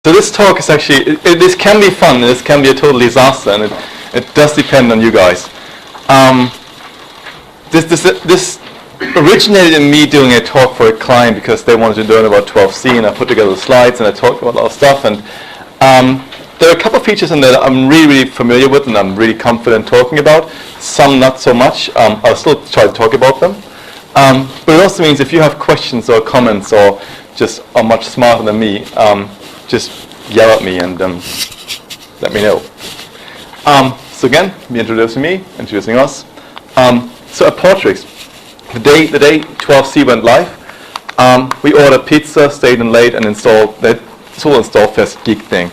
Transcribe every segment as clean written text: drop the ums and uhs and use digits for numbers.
So this talk is actually, this can be fun, this can be a total disaster, and it does depend on you guys. This originated in me doing a talk for a client because they wanted to learn about 12c, and I put together the slides and I talked about a lot of stuff. And there are a couple of features in there that I'm really familiar with and I'm really confident talking about. Some not so much. I'll still try to talk about them. But it also means if you have questions or comments or just are much smarter than me, just yell at me and let me know. So again, me introducing me, introducing us. So at Portrix, the day 12c went live, we ordered pizza, stayed in late, and installed that tool install first geek thing.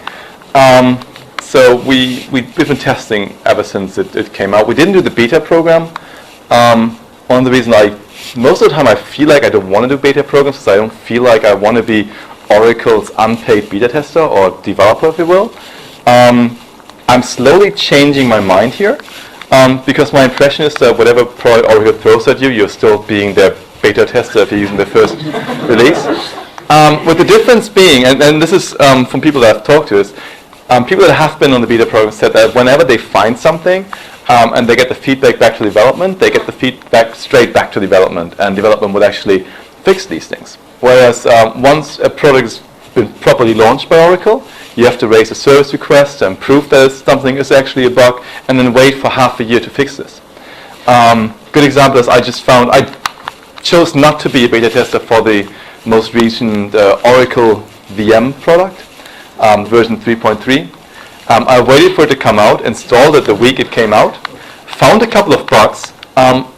So we've been testing ever since it came out. We didn't do the beta program. One of the reasons most of the time I feel like I don't want to do beta programs because I don't feel like I want to be Oracle's unpaid beta tester or developer, if you will. I'm slowly changing my mind here because my impression is that whatever product Oracle throws at you, you're still being their beta tester if you're using the first release. With the difference being, and this is from people that I've talked to, is people that have been on the beta program said that whenever they find something and they get the feedback back to development, they get the feedback straight back to development, and development would actually fix these things. Whereas once a product has been properly launched by Oracle, you have to raise a service request and prove that something is actually a bug, and then wait for half a year to fix this. Good example is I chose not to be a beta tester for the most recent Oracle VM product, version 3.3. I waited for it to come out, installed it the week it came out, found a couple of bugs,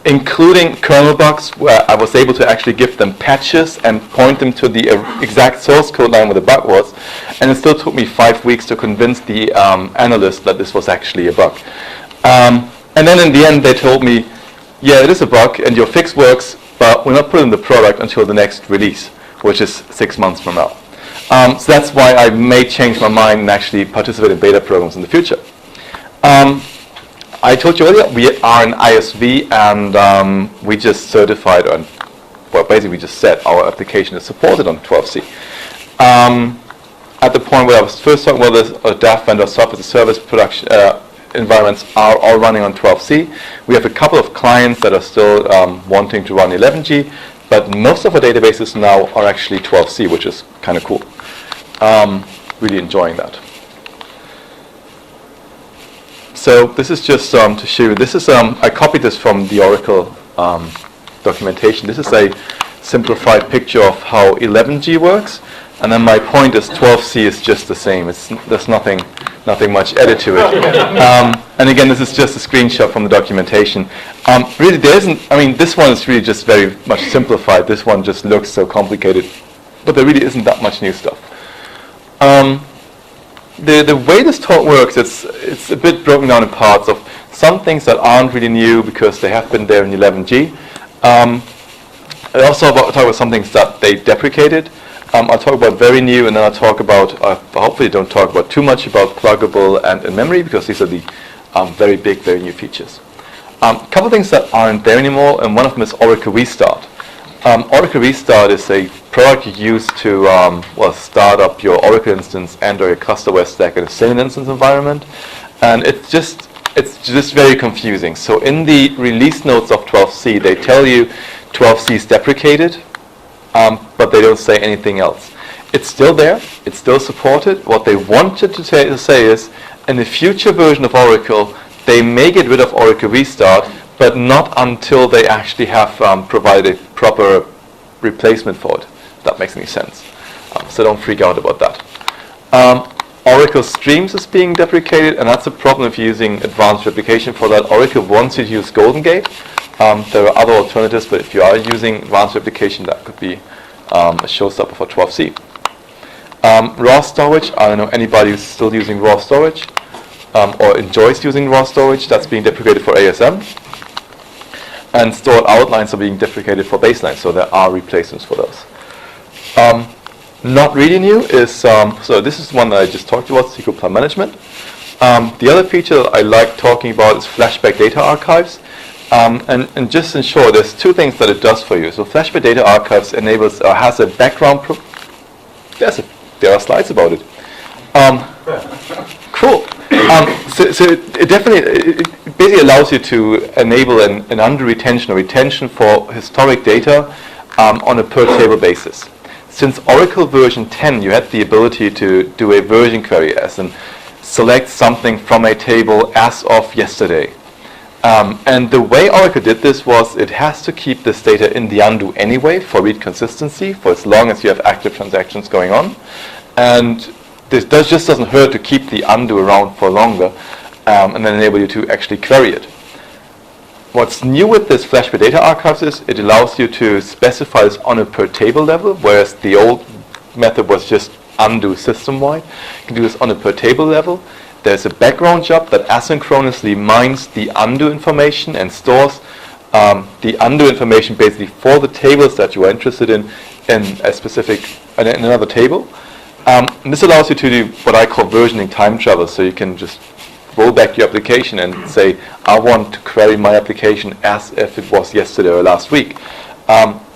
including kernel bugs where I was able to actually give them patches and point them to the exact source code line where the bug was, and it still took me 5 weeks to convince the analyst that this was actually a bug. And then in the end they told me, yeah, it is a bug and your fix works, but we're not putting the product until the next release, which is 6 months from now. So that's why I may change my mind and actually participate in beta programs in the future. I told you earlier, we are an ISV, and we just certified, well, basically we just said our application is supported on 12c. At the point where I was first talking about this, DAF vendor software as a service production environments are all running on 12c. We have a couple of clients that are still wanting to run 11g, but most of our databases now are actually 12c, which is kind of cool. Really enjoying that. So this is just to show you. This is I copied this from the Oracle documentation. This is a simplified picture of how 11g works, and then my point is 12c is just the same. There's nothing much added to it. And again, this is just a screenshot from the documentation. Really, there isn't. I mean, this one is really just very much simplified. This one just looks so complicated, but there really isn't that much new stuff. The way this talk works, it's a bit broken down in parts of some things that aren't really new because they have been there in 11g. I also talk about some things that they deprecated. I'll talk about very new, and then I'll talk about, hopefully don't talk about too much about pluggable and in-memory, because these are the very big, very new features. A couple of things that aren't there anymore, and one of them is Oracle Restart. Oracle Restart is a product you use to start up your Oracle instance and or your clusterware stack in a single instance environment, and it's just very confusing. So in the release notes of 12c, they tell you 12c is deprecated, but they don't say anything else. It's still there, it's still supported. What they wanted to say is, in the future version of Oracle, they may get rid of Oracle Restart, but not until they actually have provided a proper replacement for it, if that makes any sense. So don't freak out about that. Oracle Streams is being deprecated, and that's a problem if you're using advanced replication for that. Oracle wants you to use Golden Gate. There are other alternatives, but if you are using advanced replication, that could be a showstopper for 12c. Raw storage, I don't know anybody who's still using raw storage or enjoys using raw storage. That's being deprecated for ASM. And stored outlines are being deprecated for baseline, so there are replacements for those. Not really new is, so this is one that I just talked about, SQL Plan Management. The other feature that I like talking about is flashback data archives. And just in short, there's two things that it does for you. So flashback data archives enables, has a background, there are slides about it. Cool. So it definitely it basically allows you to enable an under retention or retention for historic data on a per table basis. Since Oracle version 10, you had the ability to do a version query as in select something from a table as of yesterday. And the way Oracle did this was it has to keep this data in the undo anyway for read consistency for as long as you have active transactions going on. And this just doesn't hurt to keep the undo around for longer and then enable you to actually query it. What's new with this FlashBay data archives is it allows you to specify this on a per table level, whereas the old method was just undo system-wide. You can do this on a per table level. There's a background job that asynchronously mines the undo information and stores the undo information basically for the tables that you are interested in a specific in another table. And this allows you to do what I call versioning time travel. So you can just roll back your application and say, I want to query my application as if it was yesterday or last week.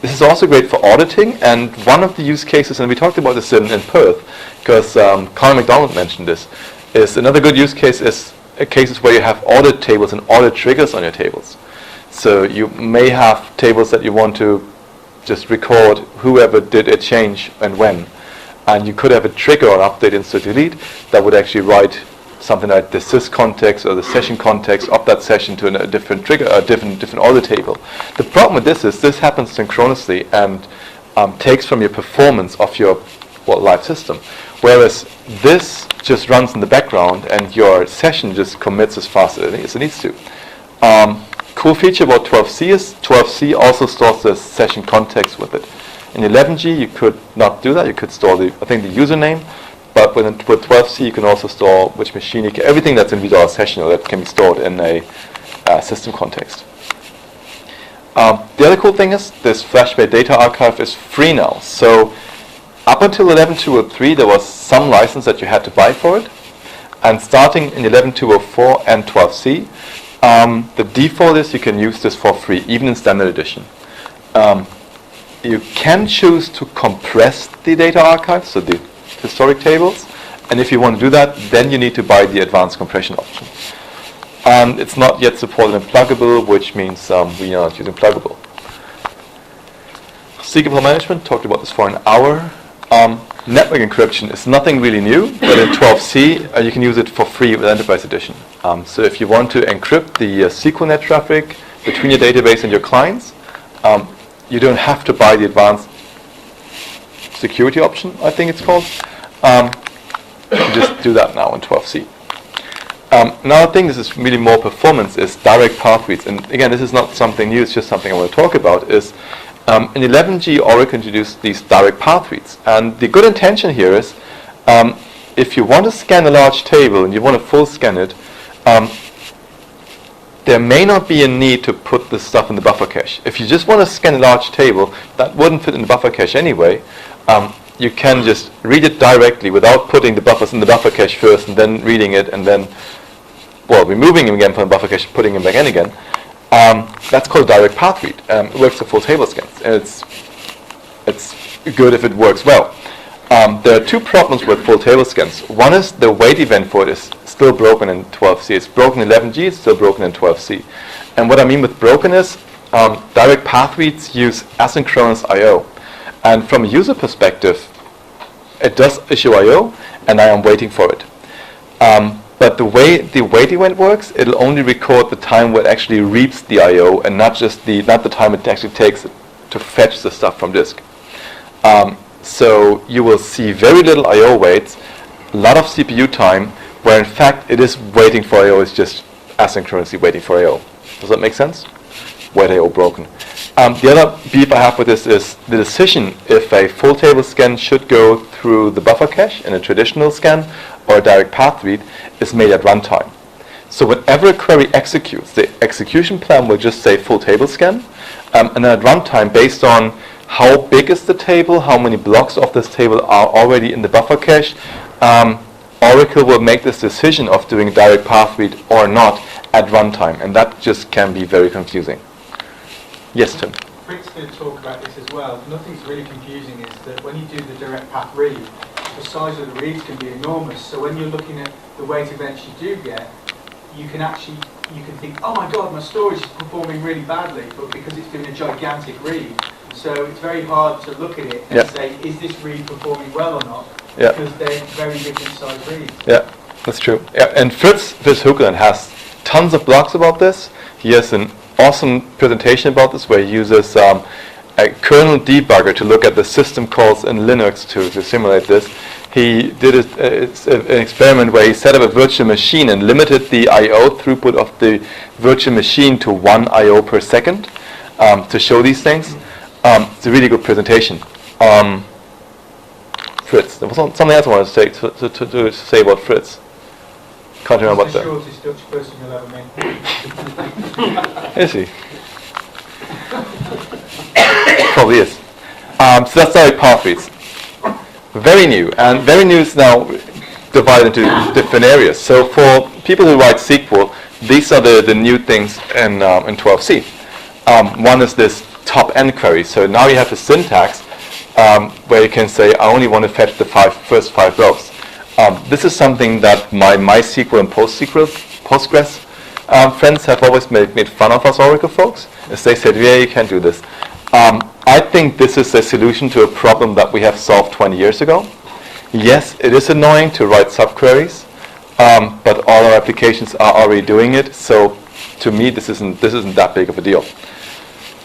This is also great for auditing, and one of the use cases, and we talked about this in Perth, because Colin McDonald mentioned this, is another good use case is cases where you have audit tables and audit triggers on your tables. So you may have tables that you want to just record whoever did a change and when. And you could have a trigger or update insert delete that would actually write something like the sys context or the session context of that session to a different trigger, a different audit table. The problem with this is this happens synchronously and takes from your performance of your live system. Whereas this just runs in the background and your session just commits as fast as it needs to. Cool feature about 12c is 12c also stores the session context with it. In 11g you could not do that. You could store the username, but with 12c you can also store which machine you can, everything that's in VDOR session that can be stored in a system context. The other cool thing is this FlashBay data archive is free now. So up until 11.203 there was some license that you had to buy for it, and starting in 11.204 and 12c the default is you can use this for free, even in standard edition. You can choose to compress the data archive, so the historic tables, and if you want to do that, then you need to buy the advanced compression option. And it's not yet supported in Pluggable, which means we are not using Pluggable. Secret file management, talked about this for an hour. Network encryption is nothing really new, but in 12c you can use it for free with Enterprise Edition. So if you want to encrypt the SQLnet traffic between your database and your clients, you don't have to buy the advanced security option, I think it's called. You can just do that now in 12c. Another thing, this is really more performance, is direct path reads. And again, this is not something new, it's just something I want to talk about, is in 11g, Oracle introduced these direct path reads. And the good intention here is, if you want to scan a large table and you want to full scan it, there may not be a need to put this stuff in the buffer cache. If you just want to scan a large table, that wouldn't fit in the buffer cache anyway. You can just read it directly without putting the buffers in the buffer cache first and then reading it and then, removing them again from the buffer cache, putting them back in again. That's called direct path read. It works for full table scans. And it's good if it works well. There are two problems with full table scans. One is the wait event for it is still broken in 12c. It's broken in 11g, it's still broken in 12c. And what I mean with broken is direct path reads use asynchronous I/O. And from a user perspective, it does issue I/O, and I am waiting for it. But the way the wait event works, it'll only record the time where it actually reads the I/O, and not the time it actually takes to fetch the stuff from disk. So you will see very little I/O waits, a lot of CPU time, where in fact it is waiting for I/O, it's just asynchronously waiting for I/O. Does that make sense? Wait I/O broken. The other beef I have with this is the decision if a full table scan should go through the buffer cache in a traditional scan or a direct path read is made at runtime. So whenever a query executes, the execution plan will just say full table scan, and then at runtime, based on how big is the table, how many blocks of this table are already in the buffer cache, Oracle will make this decision of doing direct path read or not at runtime, and that just can be very confusing. Yes, Tim? Quick's going to talk about this as well. Nothing's really confusing is that when you do the direct path read, the size of the reads can be enormous. So when you're looking at the weight events you do get, you can think, oh my God, my storage is performing really badly, but because it's doing a gigantic read. So it's very hard to look at it and say, is this read performing well or not? Because they're very different size reads. Yeah, that's true. Yeah, and Fritz Hoekelen has tons of blogs about this. He has an awesome presentation about this where he uses a kernel debugger to look at the system calls in Linux to simulate this. He did an experiment where he set up a virtual machine and limited the I/O throughput of the virtual machine to 1 I/O per second to show these things. It's a really good presentation. Fritz, there was something else I wanted to say about Fritz. Can't remember what that. He's the shortest Dutch person you'll ever meet. Is he? Probably is. So that's how path reads. Very new, and very new is now divided into different areas. So for people who write SQL, these are the new things in 12c. One is this top-end query. So now you have a syntax where you can say, I only want to fetch the first five rows. This is something that my MySQL and Postgres friends have always made fun of us Oracle folks, as they said, yeah, you can't do this. I think this is a solution to a problem that we have solved 20 years ago. Yes, it is annoying to write subqueries, but all our applications are already doing it. So, to me, this isn't that big of a deal.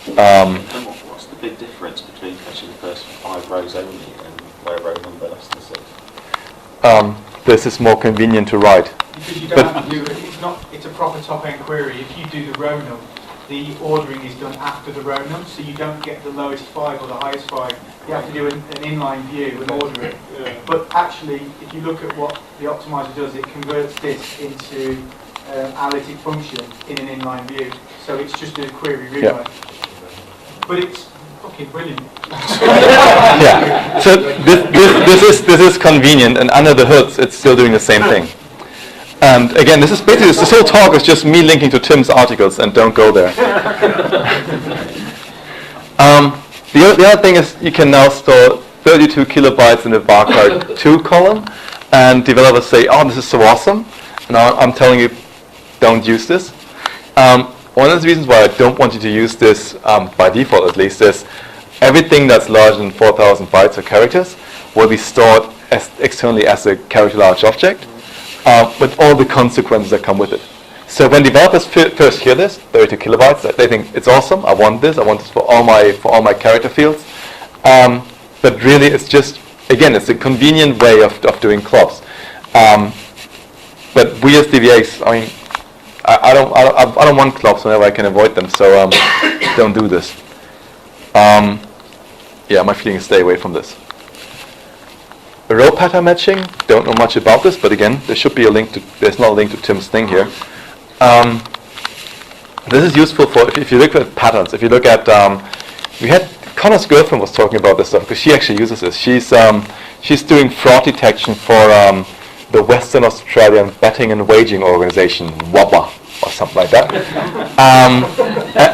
What's the big difference between fetching the first 5 rows only and where row number less than 6? This is more convenient to write. Because you don't have to do it. It's a proper top-end query. If you do the row num, the ordering is done after the row num, so you don't get the lowest 5 or the highest 5. You have to do an inline view and order it. But actually, if you look at what the optimizer does, it converts this into analytic function in an inline view. So it's just a query rewrite. But it's fucking brilliant. Yeah. So this is convenient, and under the hood, it's still doing the same thing. And again, this whole talk is just me linking to Tim's articles, and don't go there. The other thing is you can now store 32 kilobytes in the barcode 2 column, and developers say, oh, this is so awesome. And I'm telling you, don't use this. One of the reasons why I don't want you to use this, by default at least, is everything that's larger than 4,000 bytes or characters will be stored externally as a character large object, with all the consequences that come with it. So when developers first hear this, 32 kilobytes, they think it's awesome. I want this for all my character fields. But really, it's just, again, it's a convenient way of doing clubs. But we as DBAs, I mean, I don't want clubs whenever I can avoid them. So don't do this. Yeah, my feeling is stay away from this. Row pattern matching, don't know much about this, but again, there should be a link to, there's not a link to Tim's thing here. This is useful for, if you look at patterns, if you look at, we had, Connor's girlfriend was talking about this stuff, because she actually uses this. She's doing fraud detection for the Western Australian Betting and Wagering Organization, WABA, or something like that.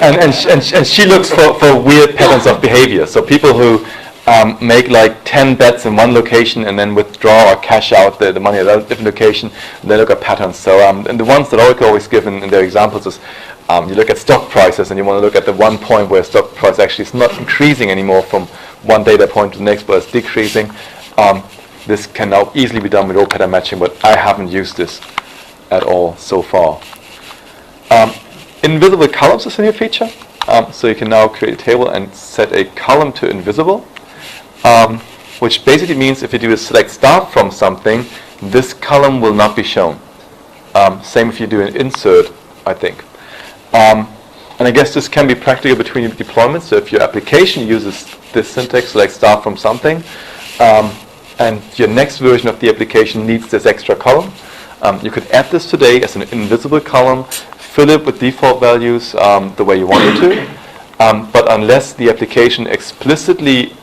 And she looks for weird patterns of behavior. So people who make like 10 bets in one location and then withdraw or cash out the money at a different location, and they look at patterns. So and the ones that Oracle always give in their examples is you look at stock prices and you want to look at the one point where stock price actually is not increasing anymore from one data point to the next, but it's decreasing. This can now easily be done with row pattern matching, but I haven't used this at all so far. Invisible columns is a new feature. So you can now create a table and set a column to invisible, which basically means if you do a select star from something, this column will not be shown. Same if you do an insert, I think. And I guess this can be practical between deployments. So if your application uses this syntax, select star from something, and your next version of the application needs this extra column, you could add this today as an invisible column, fill it with default values the way you want it to, but unless the application explicitly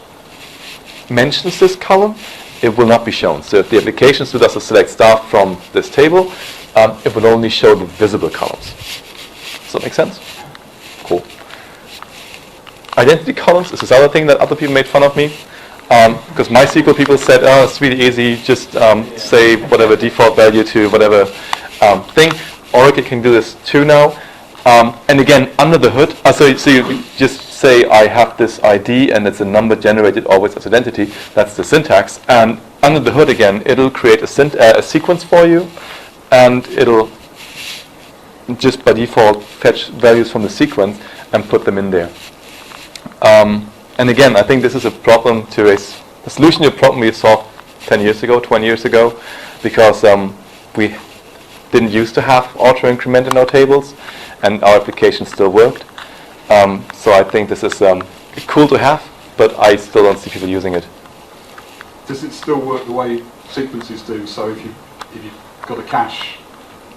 mentions this column, it will not be shown. So if the application still does a select star from this table, it will only show the visible columns. Does that make sense? Cool. Identity columns is this other thing that other people made fun of me. Because MySQL people said, oh, it's really easy, just say whatever default value to whatever thing. Oracle can do this too now. And again, under the hood, so you just say I have this ID and it's a number generated always as identity. That's the syntax. And under the hood again, it'll create a sequence for you, and it'll just by default fetch values from the sequence and put them in there. And again, I think this is a problem to a solution to a problem we solved 10 years ago, 20 years ago, because we didn't used to have auto-increment in our tables, and our application still worked. So I think this is cool to have, but I still don't see people using it. Does it still work the way sequences do? So if you've got a cache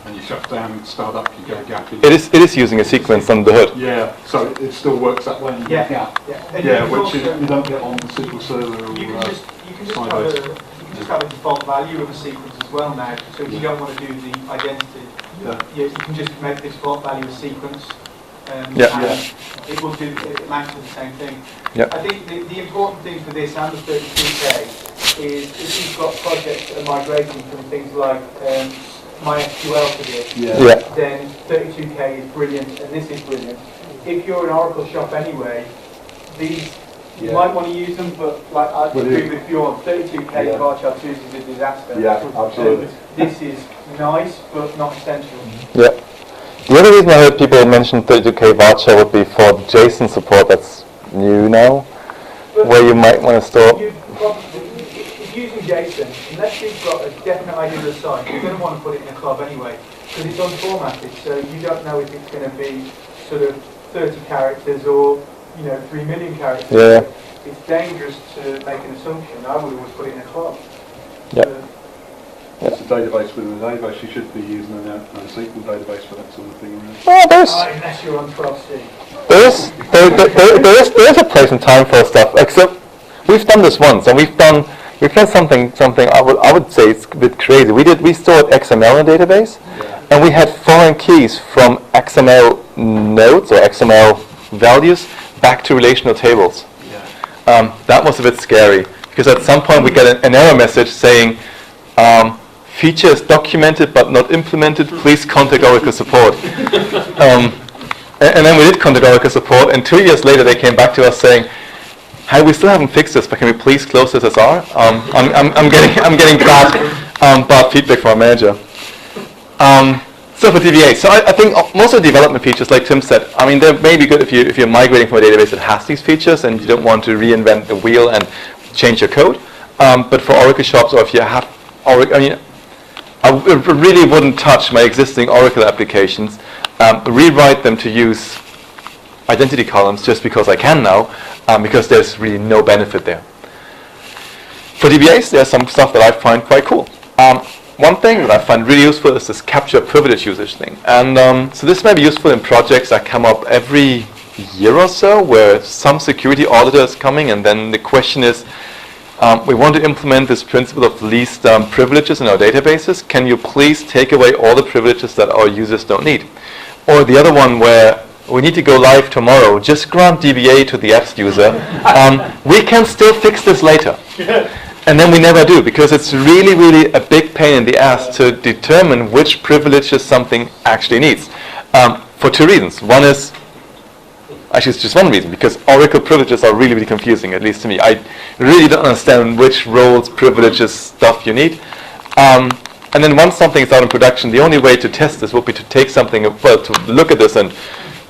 and you shut down, start up, you get a gap in. It is using a sequence under the hood. Yeah, so it still works that way. Yeah. Yeah, which you don't get on the SQL Server or You can just Sybase. have a default value of a sequence as well now. So if you don't want to do the identity, you can just make the default value a sequence. And it will do. It matches the same thing. Yep. I think the important thing for this and the 32K is if you've got projects that are migrating from things like MySQL to this, then 32K is brilliant and this is brilliant. If you're an Oracle shop anyway, these you might want to use them, but like I agree with Bjoern, 32K varchar 2 is a disaster. Yeah, absolutely. This is nice, but not essential. Yeah. The other reason I heard people mention 32K varchar would be for the JSON support that's new now, But where you might want to store. If using JSON, unless you've got a definite idea of the site, you're going to want to put it in a club anyway, because it's unformatted, so you don't know if it's going to be sort of 30 characters or 3 million characters. Yeah. It's dangerous to make an assumption. I would always put it in a club. Yeah. It's a database within a database. You should be using a SQL database for that sort of thing. Right? Well, unless you're on 12C. there is a place and time for stuff. Except we've done this once, and we've done something I would say it's a bit crazy. We stored XML in a database, and we had foreign keys from XML nodes or XML values back to relational tables. That was a bit scary, because at some point we got an error message saying feature is documented but not implemented, please contact Oracle support. And then we did contact Oracle support, and 2 years later they came back to us saying, "Hey, we still haven't fixed this, but can we please close this SR? I'm getting bad feedback from our manager." So for DBA, so I think most of the development features, like Tim said, I mean, they may be good if you're migrating from a database that has these features and you don't want to reinvent the wheel and change your code. But for Oracle shops, or if you have Oracle, I mean, I really wouldn't touch my existing Oracle applications, rewrite them to use identity columns just because I can now, because there's really no benefit there. For DBAs, there's some stuff that I find quite cool. One thing that I find really useful is this capture privilege usage thing. And so this may be useful in projects that come up every year or so, where some security auditor is coming, and then the question is, we want to implement this principle of least privileges in our databases. Can you please take away all the privileges that our users don't need? Or the other one where we need to go live tomorrow, just grant DBA to the apps user. We can still fix this later. And then we never do, because it's really, really a big pain in the ass to determine which privileges something actually needs. For two reasons. One is, actually it's just one reason, because Oracle privileges are really, really confusing, at least to me. I really don't understand which roles, privileges, stuff you need. And then once something is out in production, the only way to test this would be to take something, well, to look at this and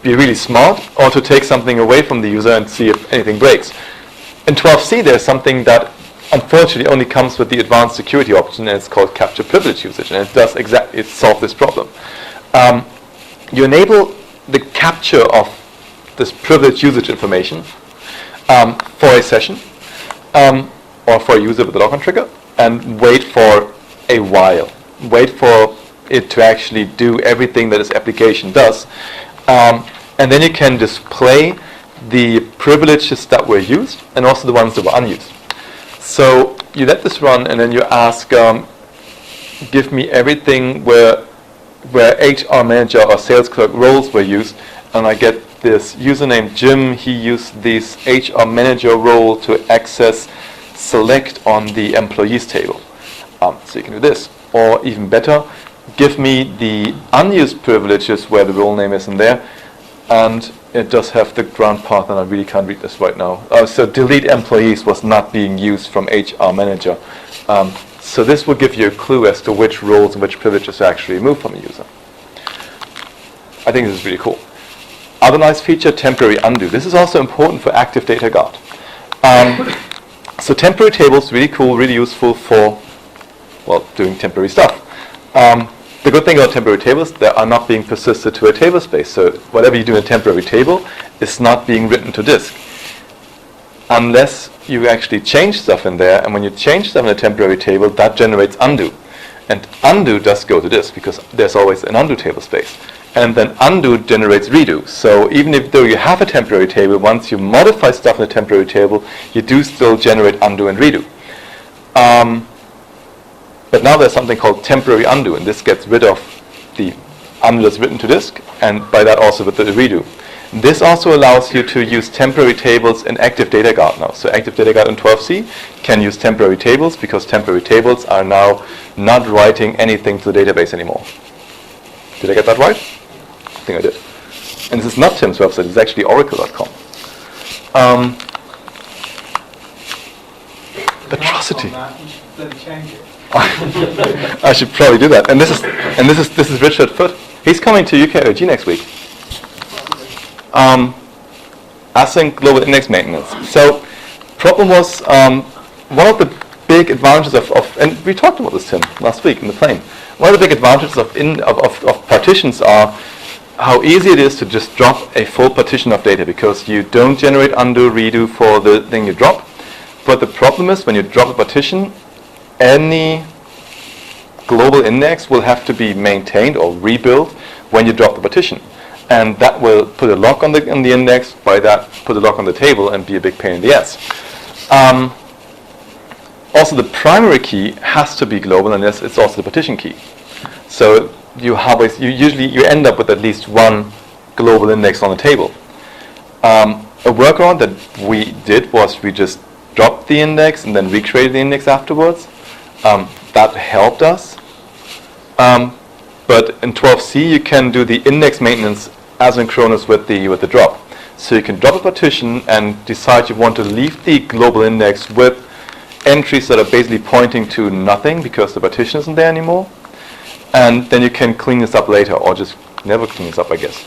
be really smart, or to take something away from the user and see if anything breaks. In 12C, there's something that unfortunately only comes with the advanced security option, and it's called capture privilege usage, and it does it solves this problem. You enable the capture of this privilege usage information for a session or for a user with a logon trigger, and wait for a while. Wait for it to actually do everything that this application does, and then you can display the privileges that were used and also the ones that were unused. So you let this run, and then you ask, give me everything where HR manager or sales clerk roles were used, and I get this username Jim. He used this HR manager role to access select on the employees table. So you can do this. Or even better, give me the unused privileges where the role name is in there. And it does have the ground path, and I really can't read this right now. So delete employees was not being used from HR manager. So this will give you a clue as to which roles and which privileges are actually removed from a user. I think this is really cool. Other nice feature, temporary undo. This is also important for active data guard. So temporary tables, really cool, really useful for, well, doing temporary stuff. The good thing about temporary tables, they are not being persisted to a table space. So whatever you do in a temporary table is not being written to disk. Unless you actually change stuff in there, and when you change stuff in a temporary table, that generates undo. And undo does go to disk, because there's always an undo table space. And then undo generates redo. So even though you have a temporary table, once you modify stuff in a temporary table, you do still generate undo and redo. But now there's something called temporary undo, and this gets rid of the undo that's written to disk, and by that also with the redo. This also allows you to use temporary tables in Active Data Guard now. So Active Data Guard in 12c can use temporary tables, because temporary tables are now not writing anything to the database anymore. Did I get that right? I think I did. And this is not Tim's website, it's actually oracle.com. Atrocity. You should bloody change it. I should probably do that. And this is Richard Foote. He's coming to UKOG next week. Async global index maintenance. So, problem was one of the big advantages of and we talked about this, Tim, last week in the plane. One of the big advantages of partitions are how easy it is to just drop a full partition of data, because you don't generate undo, redo for the thing you drop. But the problem is when you drop a partition, any global index will have to be maintained or rebuilt when you drop the partition. And that will put a lock on the index, by that put a lock on the table, and be a big pain in the ass. Also, the primary key has to be global, and it's also the partition key. So you end up with at least one global index on the table. A workaround that we did was we just dropped the index and then recreated the index afterwards. That helped us. But in 12c you can do the index maintenance asynchronous with the drop. So you can drop a partition and decide you want to leave the global index with entries that are basically pointing to nothing because the partition isn't there anymore. And then you can clean this up later, or just never clean this up, I guess.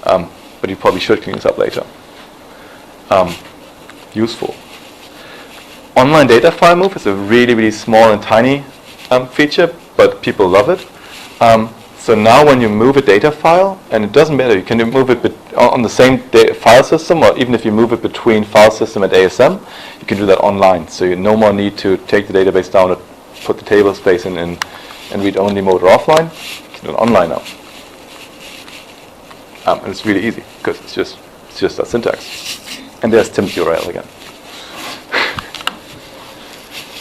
But you probably should clean this up later. Useful. Online data file move is a really, really small and tiny feature, but people love it. So now when you move a data file, and it doesn't matter, you can move it on the same file system, or even if you move it between file system and ASM, you can do that online. So you no more need to take the database down and put the table space in read-only mode or offline. You can do it online now. And it's really easy, because it's just that syntax. And there's Tim's URL again.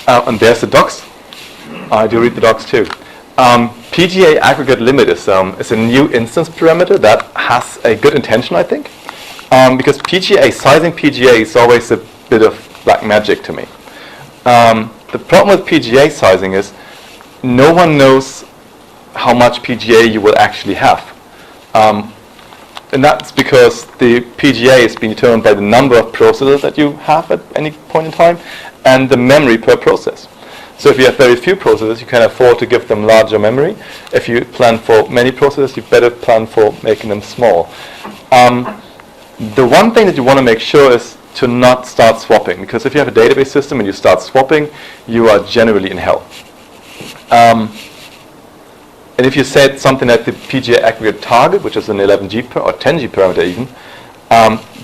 And there's the docs. I do read the docs too. PGA aggregate limit is a new instance parameter that has a good intention, I think. Because sizing PGA is always a bit of black magic to me. The problem with PGA sizing is no one knows how much PGA you will actually have. And that's because the PGA is being determined by the number of processors that you have at any point in time and the memory per process. So if you have very few processors, you can afford to give them larger memory. If you plan for many processors, you better plan for making them small. The one thing that you want to make sure is to not start swapping, because if you have a database system and you start swapping, you are generally in hell. And if you set something like the PGA aggregate target, which is an 11G or 10G parameter even,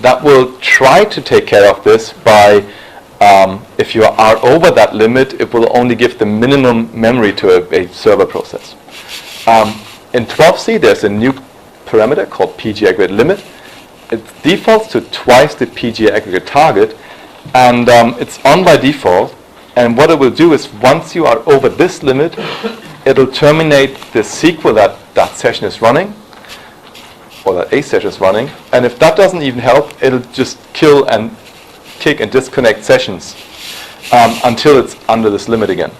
that will try to take care of this by, if you are over that limit, it will only give the minimum memory to a server process. In 12c, there's a new parameter called PGA aggregate limit. It defaults to twice the PGA aggregate target, and it's on by default. And what it will do is, once you are over this limit, it'll terminate the SQL that session is running, or that a session is running. And if that doesn't even help, it'll just kill and kick and disconnect sessions until it's under this limit again,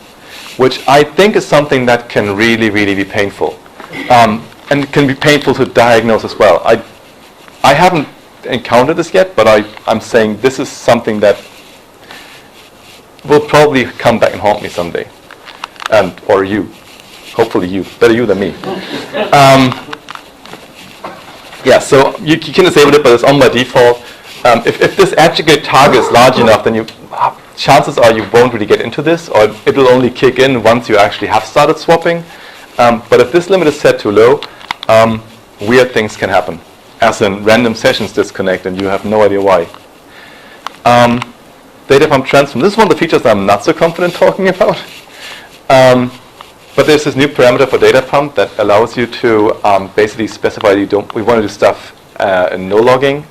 which I think is something that can really, really be painful. And it can be painful to diagnose as well. I haven't encountered this yet, but I'm saying this is something that will probably come back and haunt me someday. Or you. Hopefully you. Better you than me. Yeah, so you can disable it, but it's on by default. If this aggregate target is large enough, then chances are you won't really get into this, or it will only kick in once you actually have started swapping. But if this limit is set too low, weird things can happen, as in random sessions disconnect and you have no idea why. Data pump transform. This is one of the features that I'm not so confident talking about. But there's this new parameter for data pump that allows you to basically specify we want to do stuff in no logging.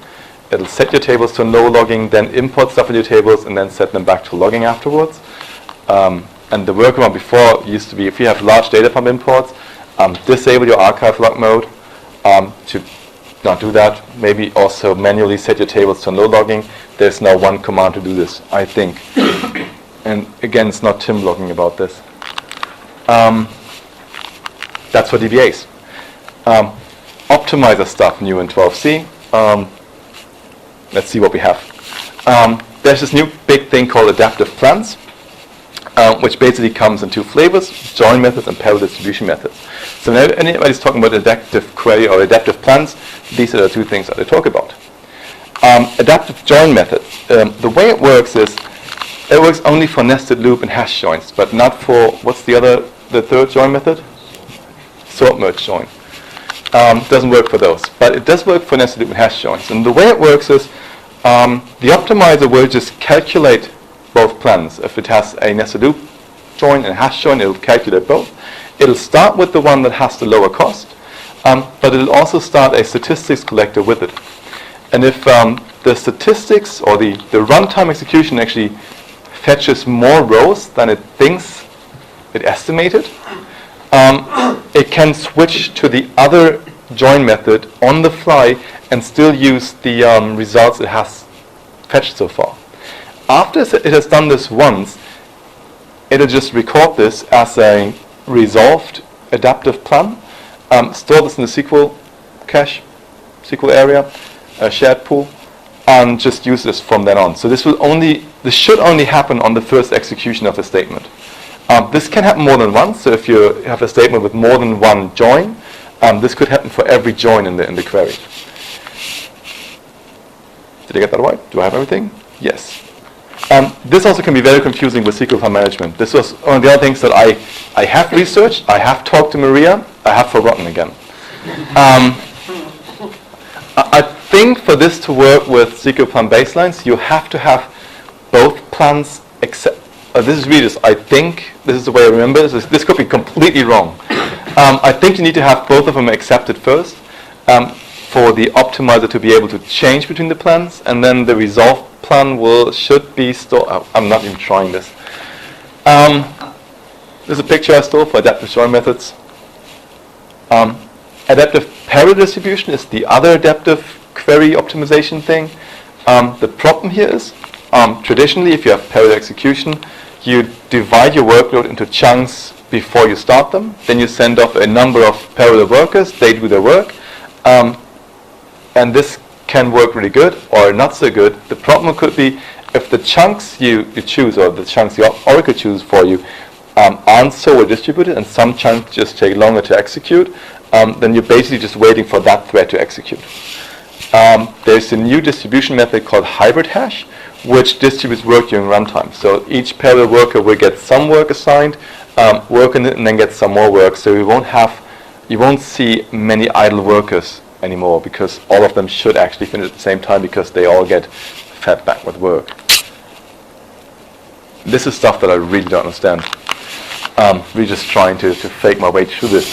It'll set your tables to no logging, then import stuff in your tables, and then set them back to logging afterwards. And the workaround before used to be, if you have large data pump imports, disable your archive log mode to not do that. Maybe also manually set your tables to no logging. There's now one command to do this, I think. And again, it's not Tim blogging about this. That's for DBAs. Optimizer stuff, new in 12c. Let's see what we have. There's this new big thing called adaptive plans, which basically comes in two flavors, join methods and parallel distribution methods. So whenever anybody's talking about adaptive query or adaptive plans, these are the two things that they talk about. Adaptive join method, the way it works is, it works only for nested loop and hash joins, but not for, what's the third join method? Sort merge join. Doesn't work for those, but it does work for nested loop and hash joins. And the way it works is, the optimizer will just calculate both plans. If it has a nested loop join and a hash join, it will calculate both. It'll start with the one that has the lower cost, but it'll also start a statistics collector with it. And if the statistics or the runtime execution actually fetches more rows than it thinks it estimated, it can switch to the other join method on the fly and still use the results it has fetched so far. After it has done this once, it'll just record this as a resolved adaptive plan, store this in the SQL cache, SQL area, a shared pool, and just use this from then on. So this should only happen on the first execution of a statement. This can happen more than once. So if you have a statement with more than one join, this could happen for every join in the query. Did I get that right? Do I have everything? Yes. This also can be very confusing with SQL file management. This was one of the other things that I have researched, I have talked to Maria, I have forgotten again. I think for this to work with SQL plan baselines, you have to have both plans except. This is really just, I think, this is the way I remember this. This could be completely wrong. I think you need to have both of them accepted first for the optimizer to be able to change between the plans, and then the resolve plan should be stored. I'm not even trying this. There's a picture I stole for adaptive join methods. Adaptive parallel distribution is the other adaptive query optimization thing. The problem here is, traditionally, if you have parallel execution, you divide your workload into chunks before you start them. Then you send off a number of parallel workers, they do their work. And this can work really good or not so good. The problem could be if the chunks you choose, or the chunks the Oracle chooses for you, aren't so well distributed, and some chunks just take longer to execute, then you're basically just waiting for that thread to execute. There's a new distribution method called hybrid hash, which distributes work during runtime. So each parallel worker will get some work assigned, work on it, and then get some more work. So you won't see many idle workers anymore, because all of them should actually finish at the same time, because they all get fed back with work. This is stuff that I really don't understand. Really just trying to fake my way through this.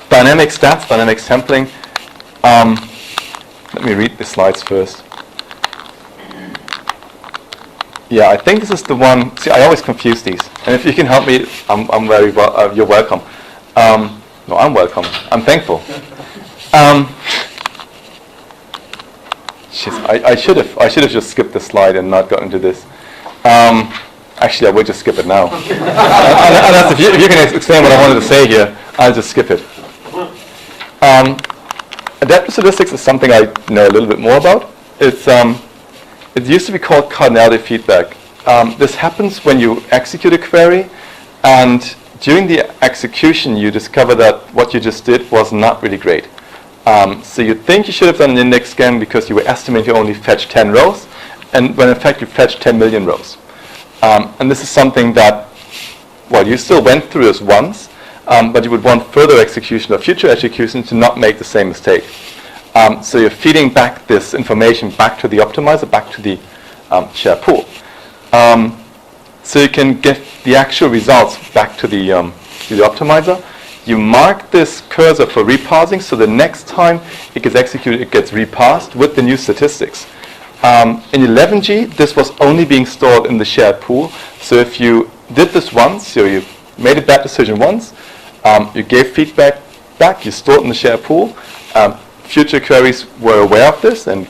Dynamic stats, dynamic sampling. Let me read the slides first. Yeah, I think this is the one. See, I always confuse these, and if you can help me, I'm very well. You're welcome. No, I'm welcome. I'm thankful. I should have just skipped the slide and not got into this. Actually, I will just skip it now. Unless if you can explain what I wanted to say here, I'll just skip it. Adaptive statistics is something I know a little bit more about. It used to be called cardinality feedback. This happens when you execute a query, and during the execution, you discover that what you just did was not really great. So you think you should have done an index scan because you were estimating you only fetched 10 rows, and when in fact you fetched 10 million rows. And this is something that, well, you still went through this once, but you would want further execution or future execution to not make the same mistake. So you're feeding back this information back to the optimizer, back to the share pool. So you can get the actual results back to the optimizer. You mark this cursor for reparsing, so the next time it gets executed, it gets reparsed with the new statistics. In 11G, this was only being stored in the shared pool. So if you did this once, so you made a bad decision once, you gave feedback back, you stored in the shared pool. Future queries were aware of this and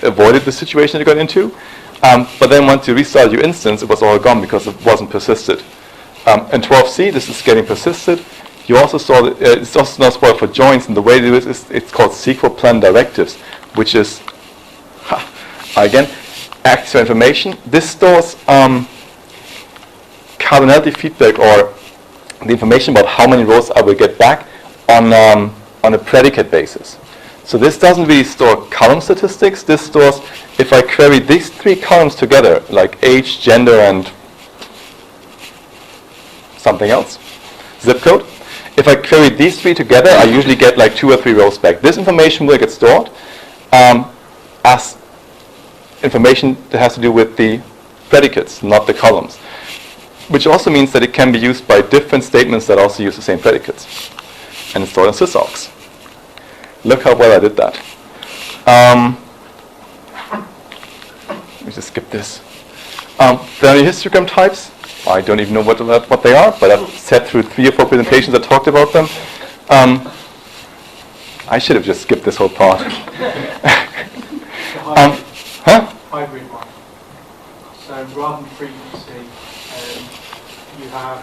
avoided the situation you got into. But then once you restarted your instance, it was all gone because it wasn't persisted. In 12C, this is getting persisted. You also saw that it's also not spoiled for joins, and the way they do it is it's called SQL plan directives, which is, again, extra information. This stores cardinality feedback, or the information about how many rows I will get back on a predicate basis. So this doesn't really store column statistics. This stores, if I query these three columns together, like age, gender, and something else, zip code. If I query these three together, I usually get like 2 or 3 rows back. This information will get stored as information that has to do with the predicates, not the columns. Which also means that it can be used by different statements that also use the same predicates. And it's stored in sysocs. Look how well I did that. Let me just skip this. There are histogram types. I don't even know what they are, but I've sat through 3 or 4 presentations that talked about them. I should have just skipped this whole part. Hybrid one. So rather than frequency, you have.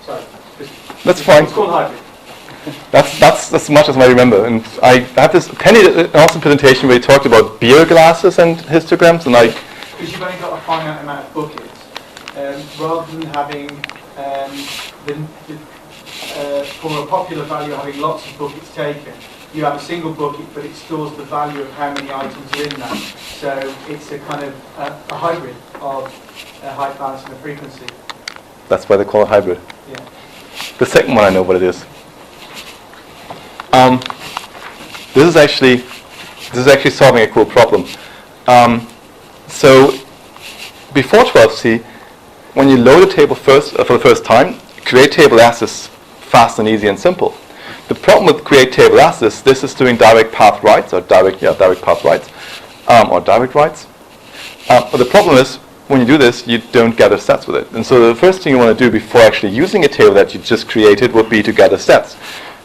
Sorry. That's fine. It's called hybrid. That's as much as I remember. And I have this Penny did an awesome presentation where he talked about beer glasses and histograms, and because you've only got a finite amount of buckets, rather than having for a popular value having lots of buckets taken, you have a single bucket, but it stores the value of how many items are in that. So it's a kind of a hybrid of height balance and a frequency. that's why they call it hybrid. Yeah. The second one I know what it is. This is actually solving a cool problem. So before 12C, when you load a table for the first time, create table as is fast and easy and simple. The problem with create table as is, this is doing direct path writes or direct path writes or direct writes. But the problem is, when you do this, you don't gather stats with it. And so the first thing you want to do before actually using a table that you just created would be to gather stats.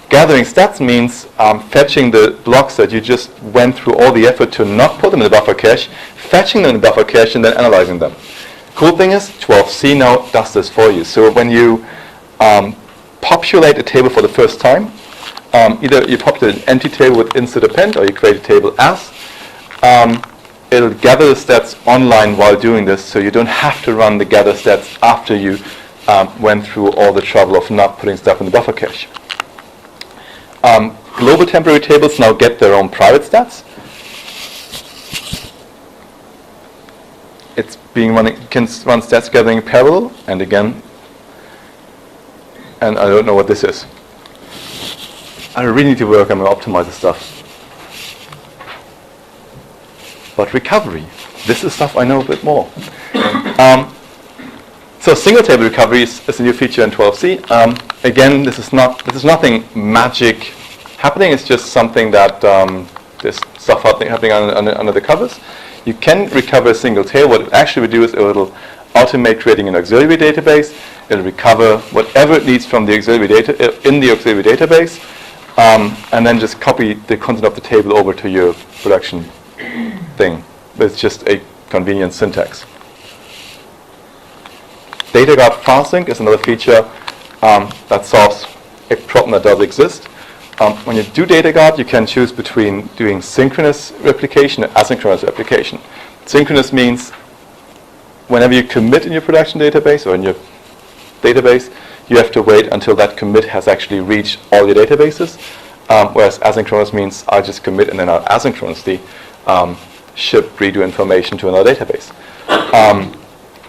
Gathering stats means fetching the blocks that you just went through all the effort to not put them in the buffer cache, fetching them in the buffer cache, and then analyzing them. Cool thing is, 12C now does this for you. So when you populate a table for the first time, either you populate an empty table with insert append, or you create a table as, it'll gather the stats online while doing this, so you don't have to run the gather stats after you went through all the trouble of not putting stuff in the buffer cache. Global temporary tables now get their own private stats. It's being running, can run stats gathering in parallel, and again, and I don't know what this is. I really need to work on my optimizer stuff. But recovery, this is stuff I know a bit more. So single table recovery is a new feature in 12C. Again, this is nothing magic happening. It's just something that there's stuff happening under the covers. You can recover a single table. What it actually will do is it will automate creating an auxiliary database. It'll recover whatever it needs from the auxiliary data in the auxiliary database, and then just copy the content of the table over to your production thing. It's just a convenient syntax. Data guard fast sync is another feature that solves a problem that does exist. When you do data guard, you can choose between doing synchronous replication and asynchronous replication. Synchronous means whenever you commit in your production database or in your database, you have to wait until that commit has actually reached all your databases. Whereas asynchronous means I just commit and then I'll asynchronously ship redo information to another database.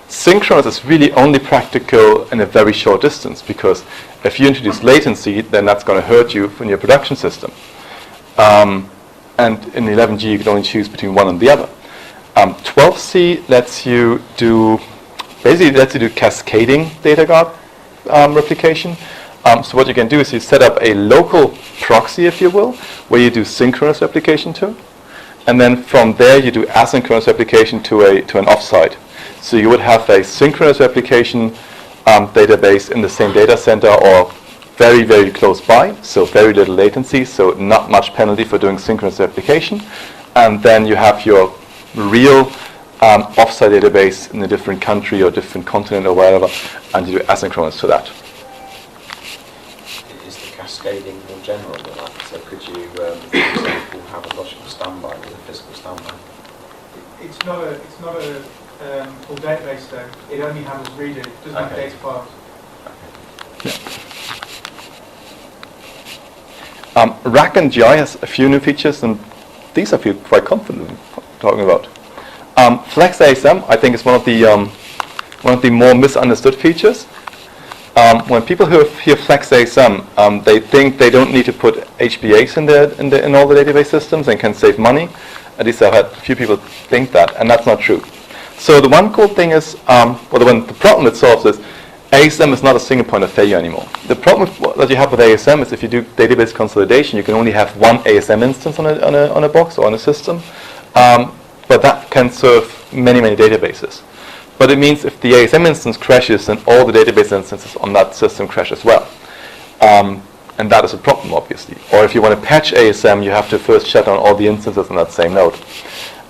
Synchronous is really only practical in a very short distance, because if you introduce latency, then that's going to hurt you in your production system. And in 11G, you can only choose between one and the other. 12C lets you do cascading data guard replication. So what you can do is you set up a local proxy, if you will, where you do synchronous replication to, and then from there you do asynchronous replication to an offsite. So you would have a synchronous replication database in the same data center or very, very close by, so very little latency, so not much penalty for doing synchronous replication. And then you have your real offsite database in a different country or different continent or wherever, and you do asynchronous to that. Is the cascading more general than that? So could you, for example, have a logical standby with a physical standby? It's not a full database though. It only handles redo. It doesn't have data files. Rack and GI has a few new features, and these I feel quite confident in talking about. Flex ASM, I think, is one of the more misunderstood features. When people hear Flex ASM, they think they don't need to put HBAs in all the database systems and can save money. At least I've had a few people think that, and that's not true. So the one cool thing is, the problem it solves is, ASM is not a single point of failure anymore. The problem that you have with ASM is if you do database consolidation, you can only have one ASM instance on a box or on a system, but that can serve many, many databases. But it means if the ASM instance crashes, then all the database instances on that system crash as well. And that is a problem, obviously. Or if you want to patch ASM, you have to first shut down all the instances on that same node.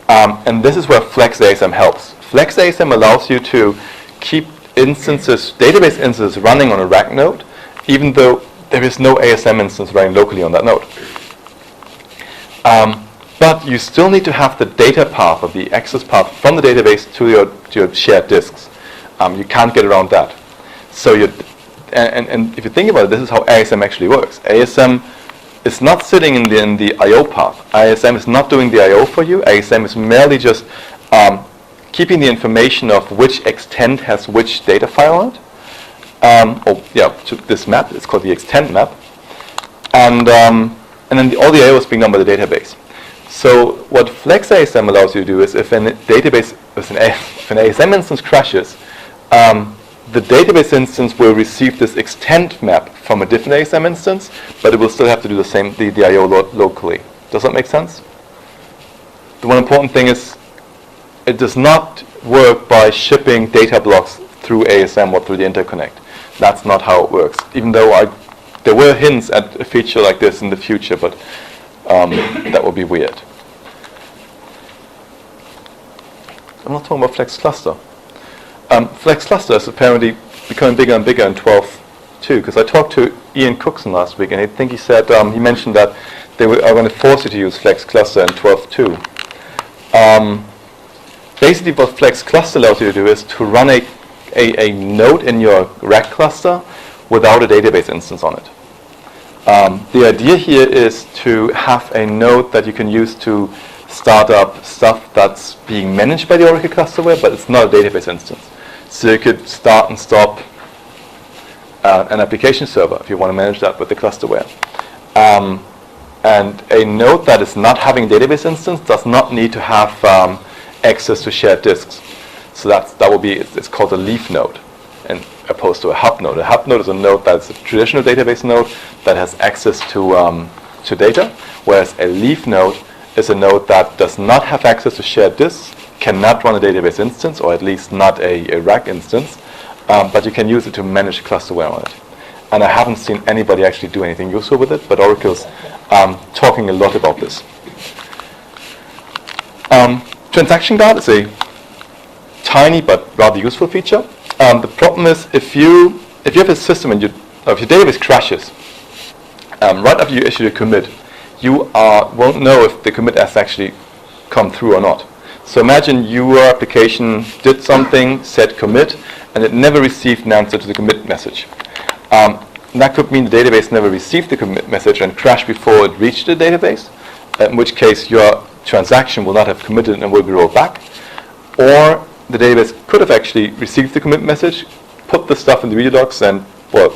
And this is where Flex ASM helps. Flex ASM allows you to keep database instances running on a rack node, even though there is no ASM instance running locally on that node. But you still need to have the data path or the access path from the database to your shared disks. You can't get around that. So and if you think about it, this is how ASM actually works. ASM is not sitting in the I/O path. ASM is not doing the I/O for you. ASM is merely just keeping the information of which extent has which data file on it. To this map, it's called the extent map. And then all the I/O is being done by the database. So what Flex ASM allows you to do is if an ASM instance crashes, the database instance will receive this extent map from a different ASM instance, but it will still have to do the I/O locally. Does that make sense? The one important thing is it does not work by shipping data blocks through ASM or through the interconnect. That's not how it works. Even though there were hints at a feature like this in the future, but that would be weird. I'm not talking about Flex Cluster. Flex Cluster is apparently becoming bigger and bigger in 12.2, because I talked to Ian Cookson last week, and I think he mentioned that they are going to force you to use Flex Cluster in 12.2. Basically what Flex Cluster allows you to do is to run a node in your rack cluster without a database instance on it. The idea here is to have a node that you can use to start up stuff that's being managed by the Oracle clusterware, but it's not a database instance. So you could start and stop an application server if you want to manage that with the clusterware. And a node that is not having a database instance does not need to have access to shared disks. So that will be, it's called a leaf node, and opposed to a hub node. A hub node is a node that's a traditional database node that has access to data, whereas a leaf node is a node that does not have access to shared disks, cannot run a database instance, or at least not a rack instance, but you can use it to manage clusterware on it. And I haven't seen anybody actually do anything useful with it, but Oracle's talking a lot about this. Transaction guard is a tiny but rather useful feature. The problem is if you have a system and if your database crashes, right after you issue a commit, you won't know if the commit has actually come through or not. So imagine your application did something, said commit, and it never received an answer to the commit message. That could mean the database never received the commit message and crashed before it reached the database, in which case your transaction will not have committed and will be rolled back. Or the database could have actually received the commit message, put the stuff in the reader docs and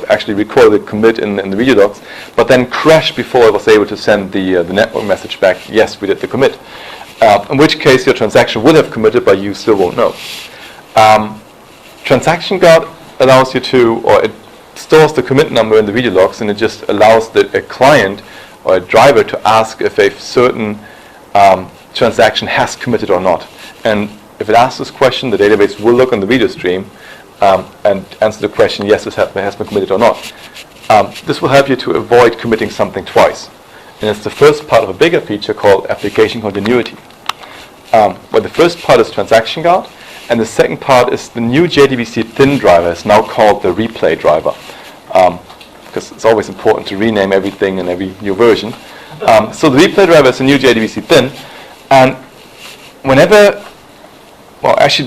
actually recorded the commit in the reader docs, but then crashed before it was able to send the network message back, yes, we did the commit. In which case your transaction would have committed, but you still won't know. Transaction guard allows you to, or it stores the commit number in the reader logs, and it just allows a client or a driver to ask if a certain transaction has committed or not. And if it asks this question, the database will look on the reader stream and answer the question, yes, it has been committed or not. This will help you to avoid committing something twice. And it's the first part of a bigger feature called application continuity. Where the first part is transaction guard, and the second part is the new JDBC thin driver. It's now called the replay driver, because it's always important to rename everything in every new version. So the replay driver is a new JDBC thin, and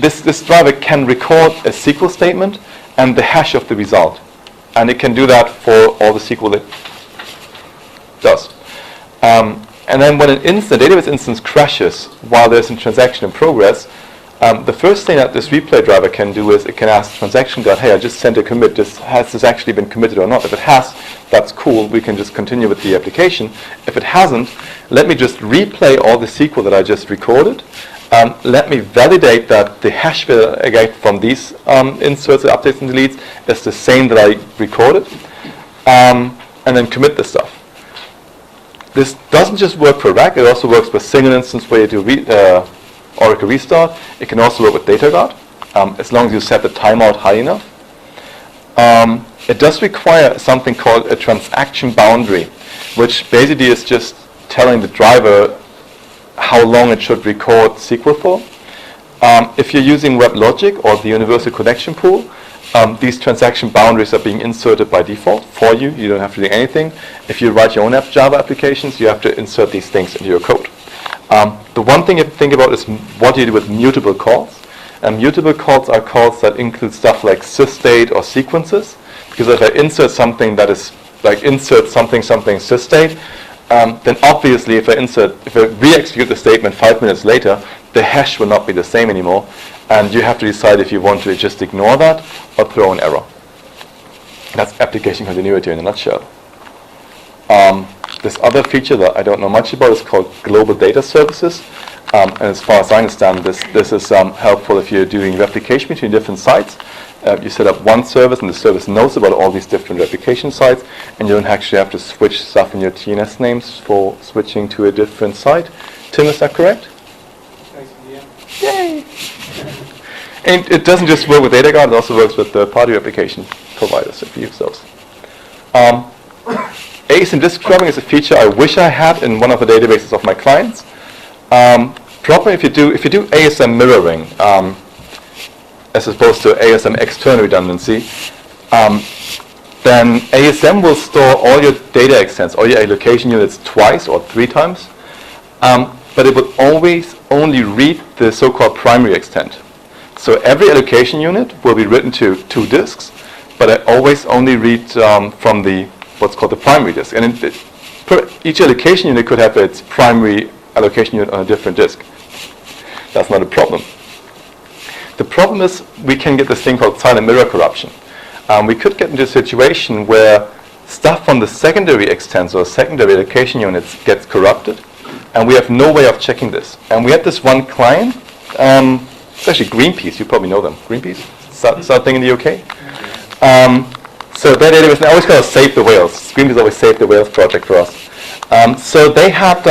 this driver can record a SQL statement and the hash of the result, and it can do that for all the SQL it does. And then when an database instance crashes while there's a transaction in progress, the first thing that this replay driver can do is it can ask transaction guard, hey, I just sent a commit. Has this actually been committed or not? If it has, that's cool. We can just continue with the application. If it hasn't, let me just replay all the SQL that I just recorded. Let me validate that the hash that I get from these inserts, updates, and deletes is the same that I recorded, and then commit the stuff. This doesn't just work for RAC, it also works with single instance where you do Oracle restart. It can also work with data guard, as long as you set the timeout high enough. It does require something called a transaction boundary, which basically is just telling the driver how long it should record SQL for. If you're using WebLogic or the Universal Connection Pool, these transaction boundaries are being inserted by default for you. You don't have to do anything. If you write your own Java applications, you have to insert these things into your code. The one thing you have to think about is what you do with mutable calls. And mutable calls are calls that include stuff like sysdate or sequences. Because if I insert something that is like insert something sysdate, then obviously if I re-execute the statement 5 minutes later, the hash will not be the same anymore. And you have to decide if you want to just ignore that or throw an error. That's application continuity in a nutshell. This other feature that I don't know much about is called global data services. And as far as I understand, this is helpful if you're doing replication between different sites. You set up one service and the service knows about all these different replication sites, and you don't actually have to switch stuff in your TNS names for switching to a different site. Tim, is that correct? Basically, yeah. Yay! And it doesn't just work with data guard, it also works with third-party replication providers if you use those. ASM disk scrubbing is a feature I wish I had in one of the databases of my clients. Problem if you do ASM mirroring, as opposed to ASM external redundancy, then ASM will store all your data extents, all your allocation units twice or 3 times, but it will always only read the so-called primary extent. So every allocation unit will be written to 2 disks, but I always only read from what's called the primary disk. And each allocation unit could have its primary allocation unit on a different disk. That's not a problem. The problem is we can get this thing called silent mirror corruption. We could get into a situation where stuff from the secondary extents or secondary allocation units gets corrupted, and we have no way of checking this. And we had this one client, it's actually Greenpeace, you probably know them. Greenpeace? Is that thing in the UK? So their database, and I always call it Save the Whales. Greenpeace always Save the Whales project for us. So they had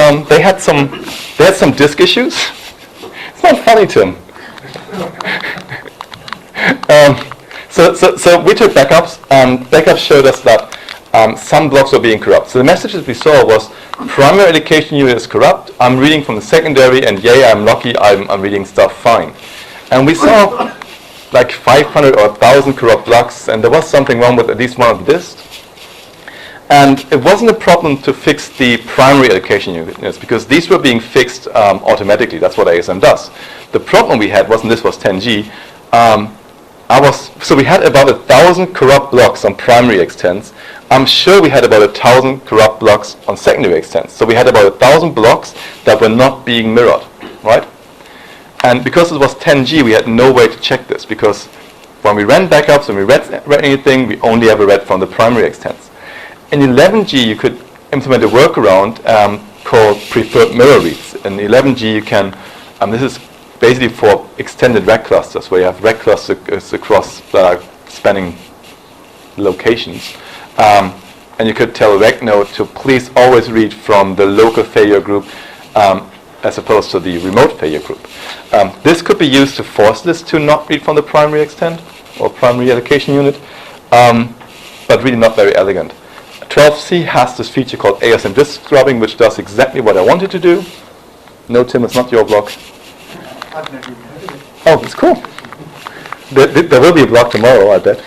some disk issues. It's not funny, Tim. So we took backups, and backups showed us that some blocks were being corrupt. So the message that we saw was primary education unit is corrupt. I'm reading from the secondary, and yay, I'm lucky. I'm reading stuff fine. And we saw like 500 or 1,000 corrupt blocks, and there was something wrong with at least one of the disks. And it wasn't a problem to fix the primary education units because these were being fixed automatically. That's what ASM does. The problem we had wasn't this was 10G. So we had about 1,000 corrupt blocks on primary extents. I'm sure we had about 1,000 corrupt blocks on secondary extents. So we had about 1,000 blocks that were not being mirrored, right? And because it was 10G, we had no way to check this because when we ran backups, when we read anything, we only ever read from the primary extents. In 11G, you could implement a workaround called preferred mirror reads. In 11G, you can, this is basically for extended rec clusters, where you have rec clusters across that are spanning locations. And you could tell a rec node to please always read from the local failure group as opposed to the remote failure group. This could be used to force this to not read from the primary extent or primary allocation unit, but really not very elegant. 12C has this feature called ASM disk scrubbing, which does exactly what I wanted to do. No, Tim, it's not your block. I've never even heard of it. Oh, it's cool. There will be a block tomorrow, I bet.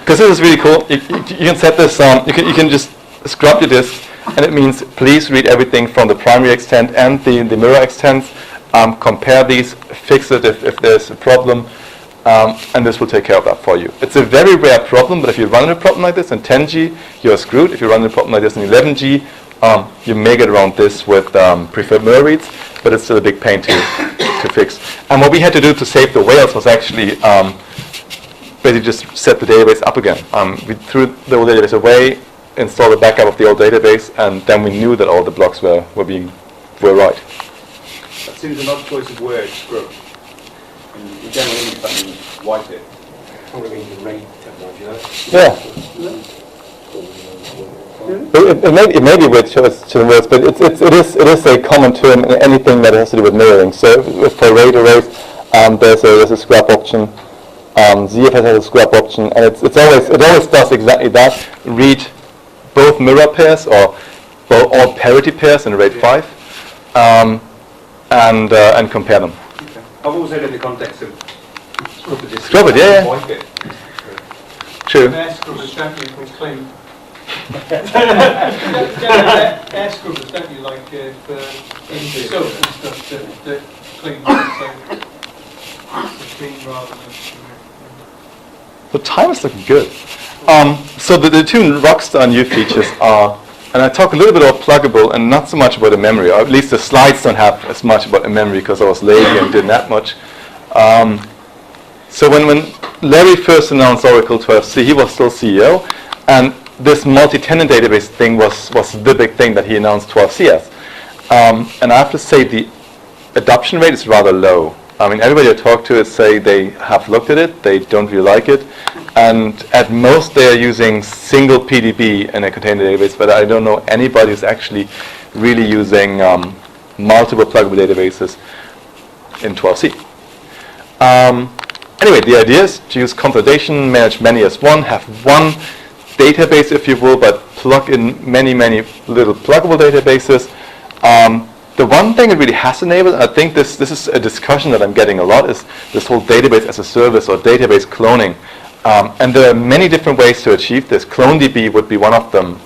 Because this is really cool. You can set this. You can just scrub your disk, and it means please read everything from the primary extent and the mirror extents. Compare these, fix it if there's a problem, and this will take care of that for you. It's a very rare problem, but if you run a problem like this in 10G, you're screwed. If you run a problem like this in 11G, you may get around this with preferred mirror reads, but it's still a big pain to fix. And what we had to do to save the whales was actually basically just set the database up again. We threw the old database away, installed a backup of the old database, and then we knew that all the blocks were right. That seems an odd choice of word, scrub. In general English, that means wipe it. Probably means the RAID technology, Yeah. It may be weird to words, but it is a common term in anything that has to do with mirroring. So for RAID arrays, there's a scrub option. ZFS has a scrub option, and it always does exactly that. Read both mirror pairs or all parity pairs in RAID 5, and compare them. Okay. I've always said in the context of scrub the disk. Scrub it, yeah. Wipe it. True. Air scrubbers, don't you, if it's clean? Air scrubbers, don't you, like for in soap and stuff that clean, so clean rather than... The time is looking good. So the two Rockstar new features are, and I talk a little bit about pluggable and not so much about the memory, or at least the slides don't have as much about the memory because I was lazy and didn't that much. So when Larry first announced Oracle 12c, he was still CEO, and this multi-tenant database thing was the big thing that he announced 12c as. And I have to say the adoption rate is rather low. I mean, everybody I talk to is say they have looked at it, they don't really like it, and at most they are using single PDB in a container database, but I don't know anybody who's actually really using multiple pluggable databases in 12c. Anyway, the idea is to use consolidation, manage many as one, have one database, if you will, but plug in many little pluggable databases. The one thing it really has enabled, and I think this is a discussion that I'm getting a lot, is this whole database as a service or database cloning. And there are many different ways to achieve this. CloneDB would be one of them.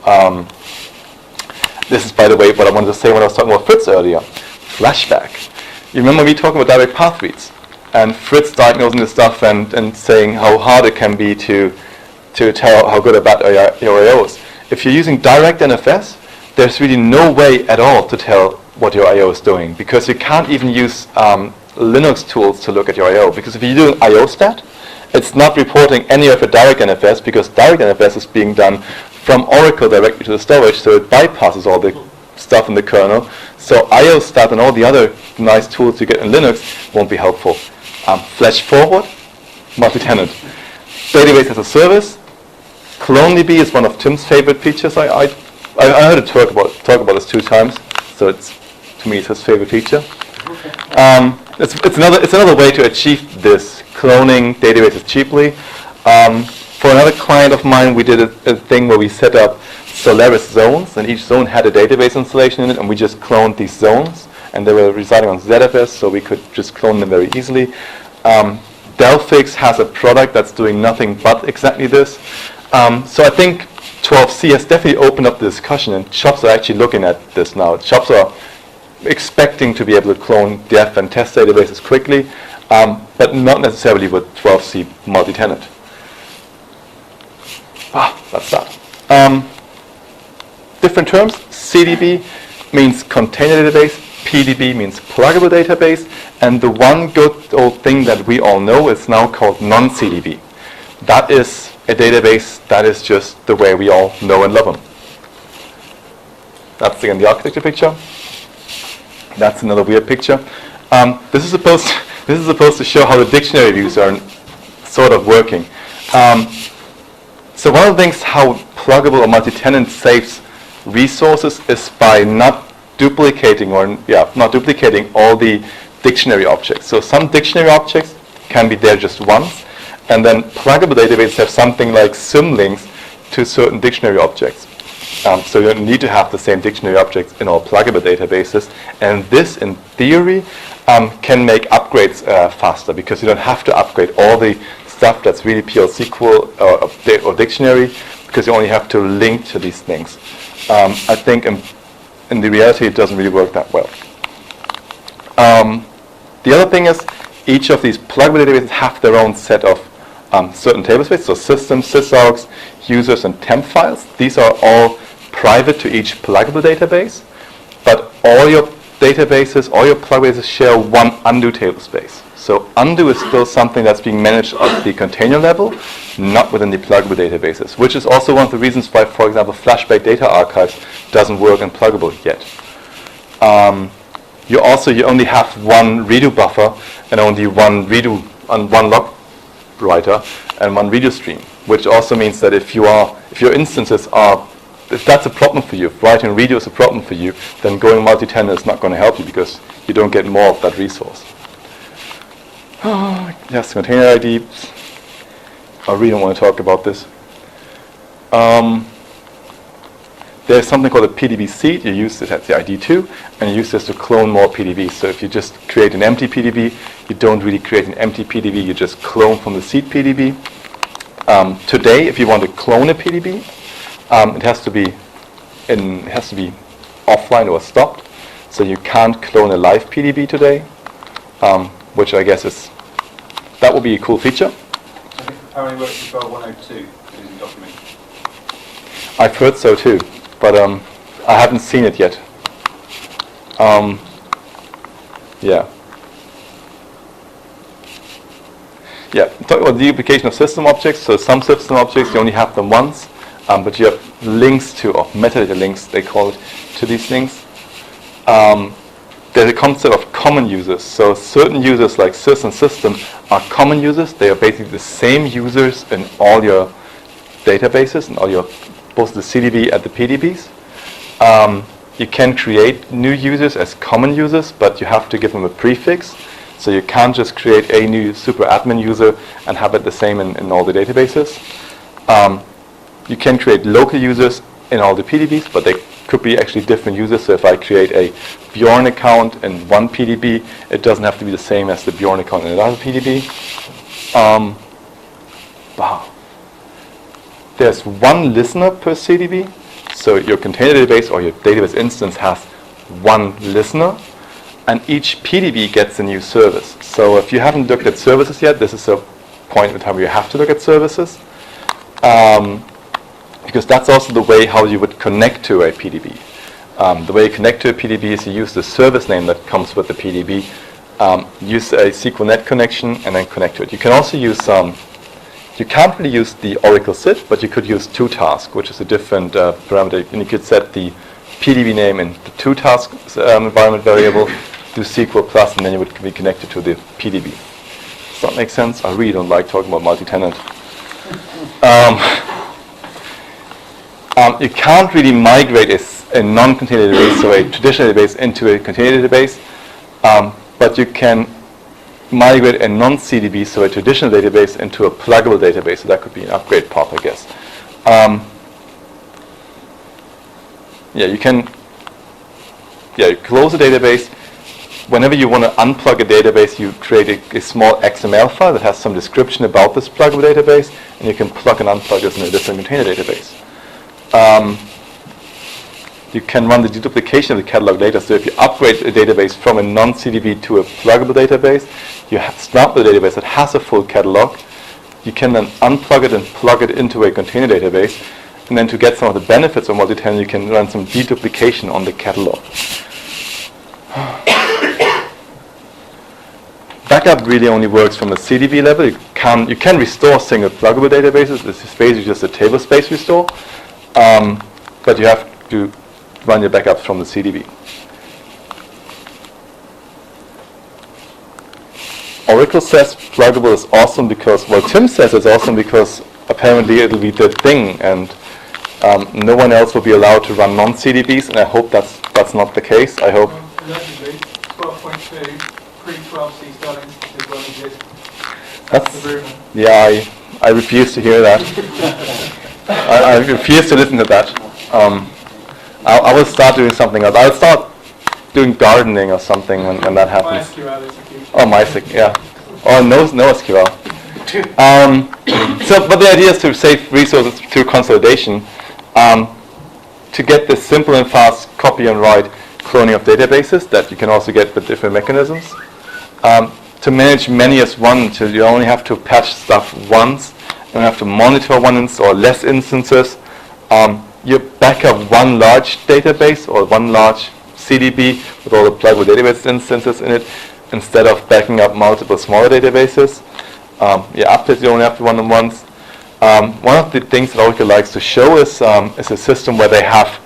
This is, by the way, what I wanted to say when I was talking about Fritz earlier. Flashback. You remember me talking about direct path reads? And Fritz diagnosing this stuff and saying how hard it can be to tell how good or bad your I/O is. If you're using direct NFS, there's really no way at all to tell what your I/O is doing, because you can't even use Linux tools to look at your I/O, because if you do an I/O stat, it's not reporting any of your direct NFS, because direct NFS is being done from Oracle directly to the storage, so it bypasses all the stuff in the kernel. So I/O stat and all the other nice tools you get in Linux won't be helpful. Flash forward, multi-tenant. Database as a service. CloneDB is one of Tim's favorite features. I heard him talk about this 2 times, so to me it's his favorite feature. It's another way to achieve this, cloning databases cheaply. For another client of mine, we did a thing where we set up Solaris zones, and each zone had a database installation in it, and we just cloned these zones, and they were residing on ZFS, so we could just clone them very easily. Delphix has a product that's doing nothing but exactly this. So I think 12c has definitely opened up the discussion, and shops are actually looking at this now. Shops are expecting to be able to clone def and test databases quickly, but not necessarily with 12c multi-tenant. That's that. Different terms. CDB means container database, PDB means pluggable database, and the one good old thing that we all know is now called non-CDB. That is a database that is just the way we all know and love them. That's again the architecture picture. That's another weird picture. This is supposed to show how the dictionary views are sort of working. So one of the things how pluggable or multi-tenant saves resources is by not duplicating all the dictionary objects. So some dictionary objects can be there just once, and then pluggable databases have something like symlinks to certain dictionary objects. So you don't need to have the same dictionary objects in all pluggable databases, and this, in theory, can make upgrades faster, because you don't have to upgrade all the stuff that's really pure SQL or dictionary, because you only have to link to these things. I think in the reality it doesn't really work that well. The other thing is, each of these pluggable databases have their own set of certain table space, so systems, sysalgs, users, and temp files. These are all private to each pluggable database, but all your databases, all your plugbases share one undo table space. So undo is still something that's being managed at the container level, not within the pluggable databases, which is also one of the reasons why, for example, flashback data archives doesn't work in pluggable yet. You only have one redo buffer and only one redo and one log writer and one redo stream, which also means that if your instances are, if that's a problem for you, if writing redo is a problem for you, then going multi-tenant is not going to help you, because you don't get more of that resource. Yes, container ID. I really don't want to talk about this. There's something called a PDB seed. You use this at the ID2, and you use this to clone more PDBs. So if you just create an empty PDB, you don't really create an empty PDB. You just clone from the seed PDB. Today, if you want to clone a PDB, it has to be offline or stopped. So you can't clone a live PDB today, which I guess that would be a cool feature. Apparently works as well 102 using document. I've heard so too, but I haven't seen it yet. Talk about the duplication of system objects. So some system objects, you only have them once, but you have links to, or metadata links, they call it, to these things. There's a concept of common users. So certain users like sys and system are common users. They are basically the same users in all your databases and all your, both the CDB and the PDBs. You can create new users as common users, but you have to give them a prefix. So you can't just create a new super admin user and have it the same in all the databases. You can create local users in all the PDBs, but they could be actually different users. So if I create a Bjoern account in one PDB, it doesn't have to be the same as the Bjoern account in another PDB. There's one listener per CDB. So your container database or your database instance has one listener, and each PDB gets a new service. So if you haven't looked at services yet, this is a point in time where you have to look at services. Because that's also the way how you would connect to a PDB. The way you connect to a PDB is you use the service name that comes with the PDB, use a SQLnet connection, and then connect to it. You can also use you can't really use the Oracle SID, but you could use toTask, which is a different parameter. And you could set the PDB name in the toTask environment variable, do SQL plus, and then you would be connected to the PDB. Does that make sense? I really don't like talking about multi-tenant. You can't really migrate a non-container database, so a traditional database, into a container database, but you can migrate a non-CDB, so a traditional database, into a pluggable database. So that could be an upgrade path, I guess. You can you close a database. Whenever you want to unplug a database, you create a small XML file that has some description about this pluggable database, and you can plug and unplug this in a different container database. You can run the deduplication of the catalog later. So if you upgrade a database from a non-CDB to a pluggable database, you start with a database that has a full catalog. You can then unplug it and plug it into a container database. And then to get some of the benefits of multi-tenant, you can run some deduplication on the catalog. Backup really only works from a CDB level. You can restore single pluggable databases. This is basically just a table space restore. But you have to run your backups from the CDB. Oracle says pluggable is awesome because, well, Tim says it's awesome because apparently it'll be the thing, and no one else will be allowed to run non-CDBs, and I hope that's not the case. I hope. Allegedly, 12.2 pre-12C style instances won't exist. That's the rumor. Yeah, I refuse to hear that. I refuse to listen to that. I will start doing something else. I'll start doing gardening or something when that happens. MySQL is the future. Oh, MySQL, yeah. Or NoSQL. But the idea is to save resources through consolidation, to get this simple and fast copy and write cloning of databases that you can also get with different mechanisms. To manage many as one, until you only have to patch stuff once, you don't have to monitor one instance or less instances. You back up one large database or one large CDB with all the pluggable database instances in it, instead of backing up multiple smaller databases. Updates you only have to run them once. One of the things that Oracle likes to show is a system where they have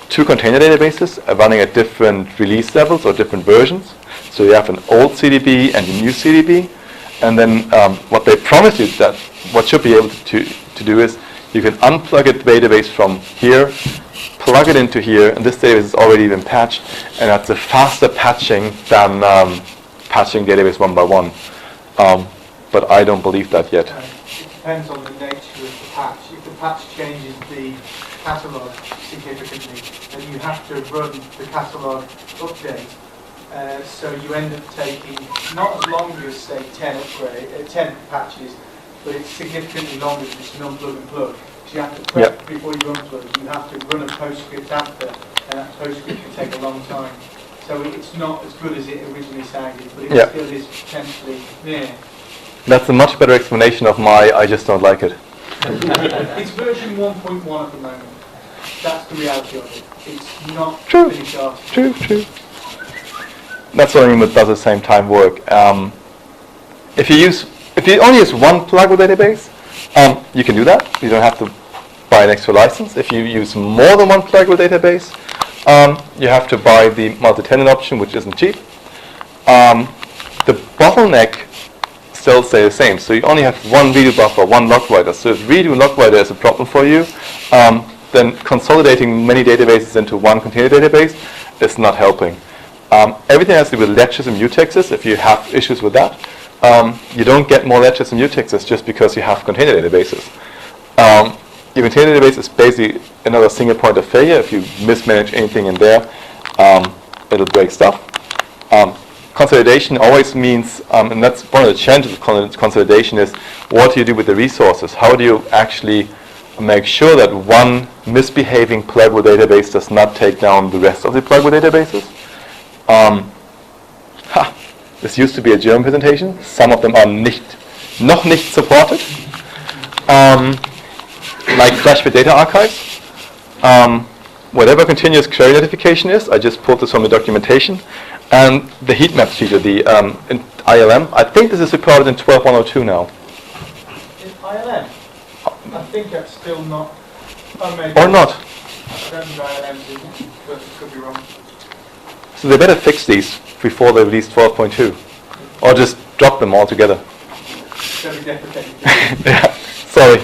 two container databases running at different release levels or different versions. So you have an old CDB and a new CDB, and then what they promise you that what should be able to do is you can unplug a database from here, plug it into here, and this database has already been patched, and that's a faster patching than patching database one by one. But I don't believe that yet. It depends on the nature of the patch. If the patch changes the catalogue significantly, then you have to run the catalogue update. So you end up taking not as long as, say, 10 patches, but it's significantly longer than just an unplug and plug. So you have to prep before you unplug. You have to run a PostScript after, and that PostScript can take a long time. So it's not as good as it originally sounded, but it still is potentially near. That's a much better explanation of my I just don't like it. It's version 1.1 at the moment. That's the reality of it. It's not finished off. True. That's what I mean with does at the same time work. If you only use one pluggable database, you can do that. You don't have to buy an extra license. If you use more than one pluggable database, you have to buy the multi-tenant option, which isn't cheap. The bottleneck still stay the same. So you only have one redo buffer, one log writer. So if redo and log writer is a problem for you, then consolidating many databases into one container database is not helping. Everything has to do with ledgers and mutexes. If you have issues with that, you don't get more ledgers and mutexes just because you have container databases. Your container database is basically another single point of failure. If you mismanage anything in there, it'll break stuff. Consolidation always means, and that's one of the challenges of consolidation, is what do you do with the resources? How do you actually make sure that one misbehaving pluggable database does not take down the rest of the pluggable databases? This used to be a German presentation. Some of them are noch nicht supported. Like Flash with data archives. Whatever continuous query notification is, I just pulled this from the documentation. And the heat maps feature, the in ILM, I think this is supported in 12.102 now. In ILM? I think that's still not. Or not. I don't think ILM did, but it could be wrong. So they better fix these before they release 12.2. Or just drop them altogether. So we deprecated. Yeah, sorry.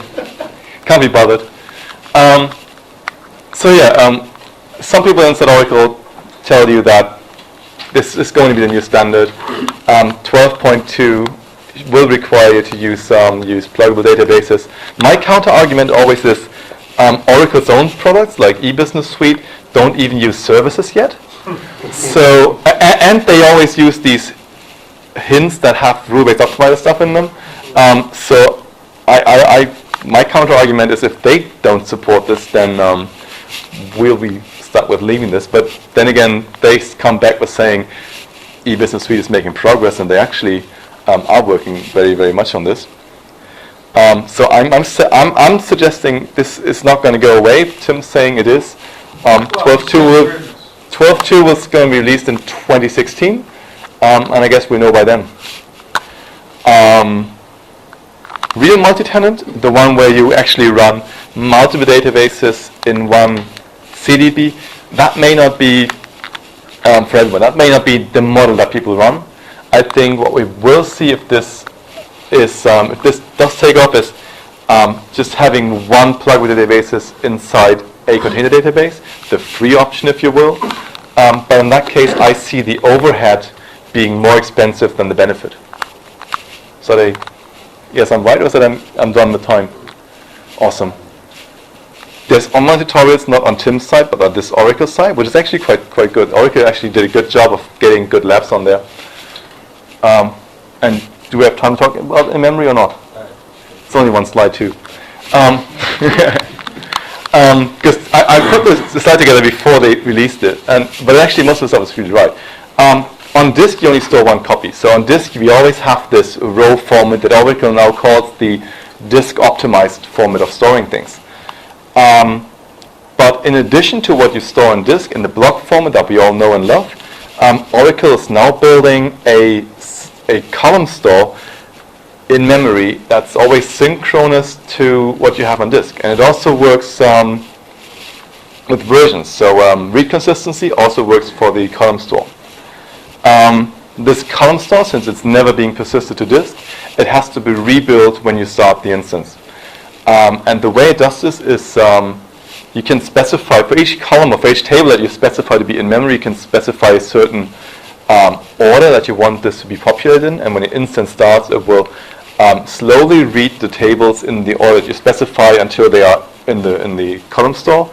Can't be bothered. Some people inside Oracle tell you that this is going to be the new standard. 12.2 will require you to use pluggable databases. My counter argument always is Oracle's own products like eBusiness Suite don't even use services yet. So and they always use these hints that have rule-based optimizer stuff in them. So my counter argument is if they don't support this, then we'll be stuck with leaving this. But then again, they come back with saying eBusiness Suite is making progress, and they actually are working very, very much on this. So I'm suggesting this is not going to go away. Tim's saying it is. 12.2 was going to be released in 2016, and I guess we know by then. Real multi-tenant, the one where you actually run multiple databases in one CDB, that may not be for everyone. That may not be the model that people run. I think what we will see if this does take off is just having one pluggable databases inside a container database, the free option, if you will. But in that case, I see the overhead being more expensive than the benefit. So yes, I'm right, or is it I'm done with time? Awesome. There's online tutorials, not on Tim's side, but on this Oracle side, which is actually quite good. Oracle actually did a good job of getting good labs on there. And do we have time to talk about in memory or not? It's only one slide too. Because I put the slide together before they released it, but actually most of the stuff is really right. On disk, you only store one copy. So on disk, we always have this row format that Oracle now calls the disk optimized format of storing things. But in addition to what you store on disk in the block format that we all know and love, Oracle is now building a column store in memory that's always synchronous to what you have on disk. And it also works with versions. So read consistency also works for the column store. This column store, since it's never being persisted to disk, it has to be rebuilt when you start the instance. And the way it does this is you can specify, for each column or for each table that you specify to be in memory, you can specify a certain order that you want this to be populated in, and when the instance starts, it will slowly read the tables in the order that you specify until they are in the column store.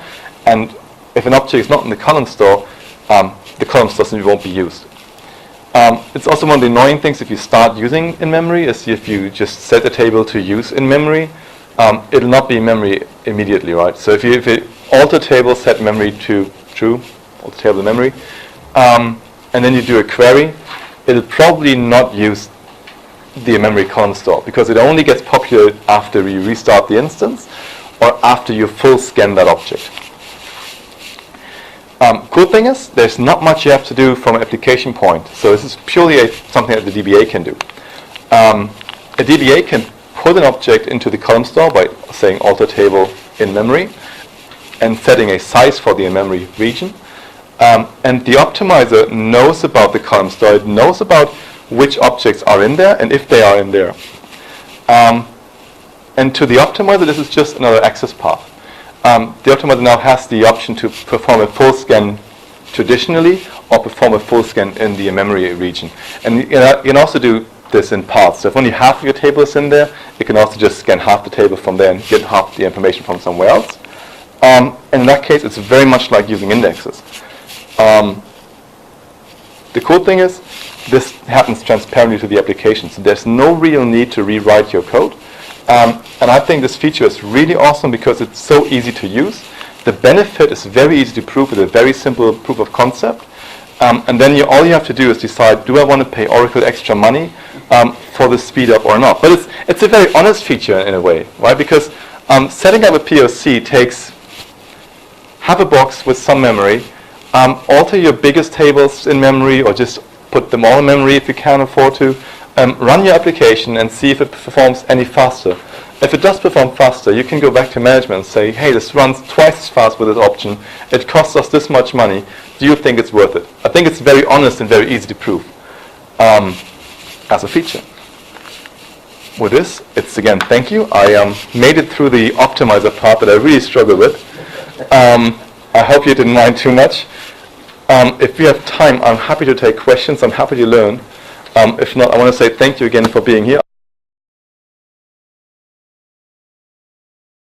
And if an object is not in the column store simply won't be used. It's also one of the annoying things if you start using in memory is if you just set a table to use in memory, it'll not be in memory immediately, right? So if you alter table, set memory to true, alter table to memory, and then you do a query, it'll probably not use the memory column store because it only gets populated after you restart the instance or after you full scan that object. Cool thing is, there's not much you have to do from an application point. So this is purely something that the DBA can do. A DBA can put an object into the column store by saying alter table in memory and setting a size for the in-memory region. And the optimizer knows about the column store. It knows about which objects are in there and if they are in there. And to the optimizer, this is just another access path. The optimizer now has the option to perform a full scan traditionally or perform a full scan in the memory region. And you can also do this in parts. So if only half of your table is in there, it can also just scan half the table from there and get half the information from somewhere else. And in that case, it's very much like using indexes. The cool thing is, this happens transparently to the application. So there's no real need to rewrite your code. And I think this feature is really awesome because it's so easy to use. The benefit is very easy to prove with a very simple proof of concept. And then all you have to do is decide, do I want to pay Oracle extra money for the speed up or not? But it's a very honest feature in a way, right? Because setting up a POC takes have a box with some memory, alter your biggest tables in memory or just put them all in memory if you can afford to, run your application and see if it performs any faster. If it does perform faster, you can go back to management and say, hey, this runs twice as fast with this option. It costs us this much money. Do you think it's worth it? I think it's very honest and very easy to prove as a feature. With this, it's again, thank you. I made it through the optimizer part that I really struggle with. I hope you didn't mind too much. If we have time, I'm happy to take questions. I'm happy to learn. If not, I want to say thank you again for being here.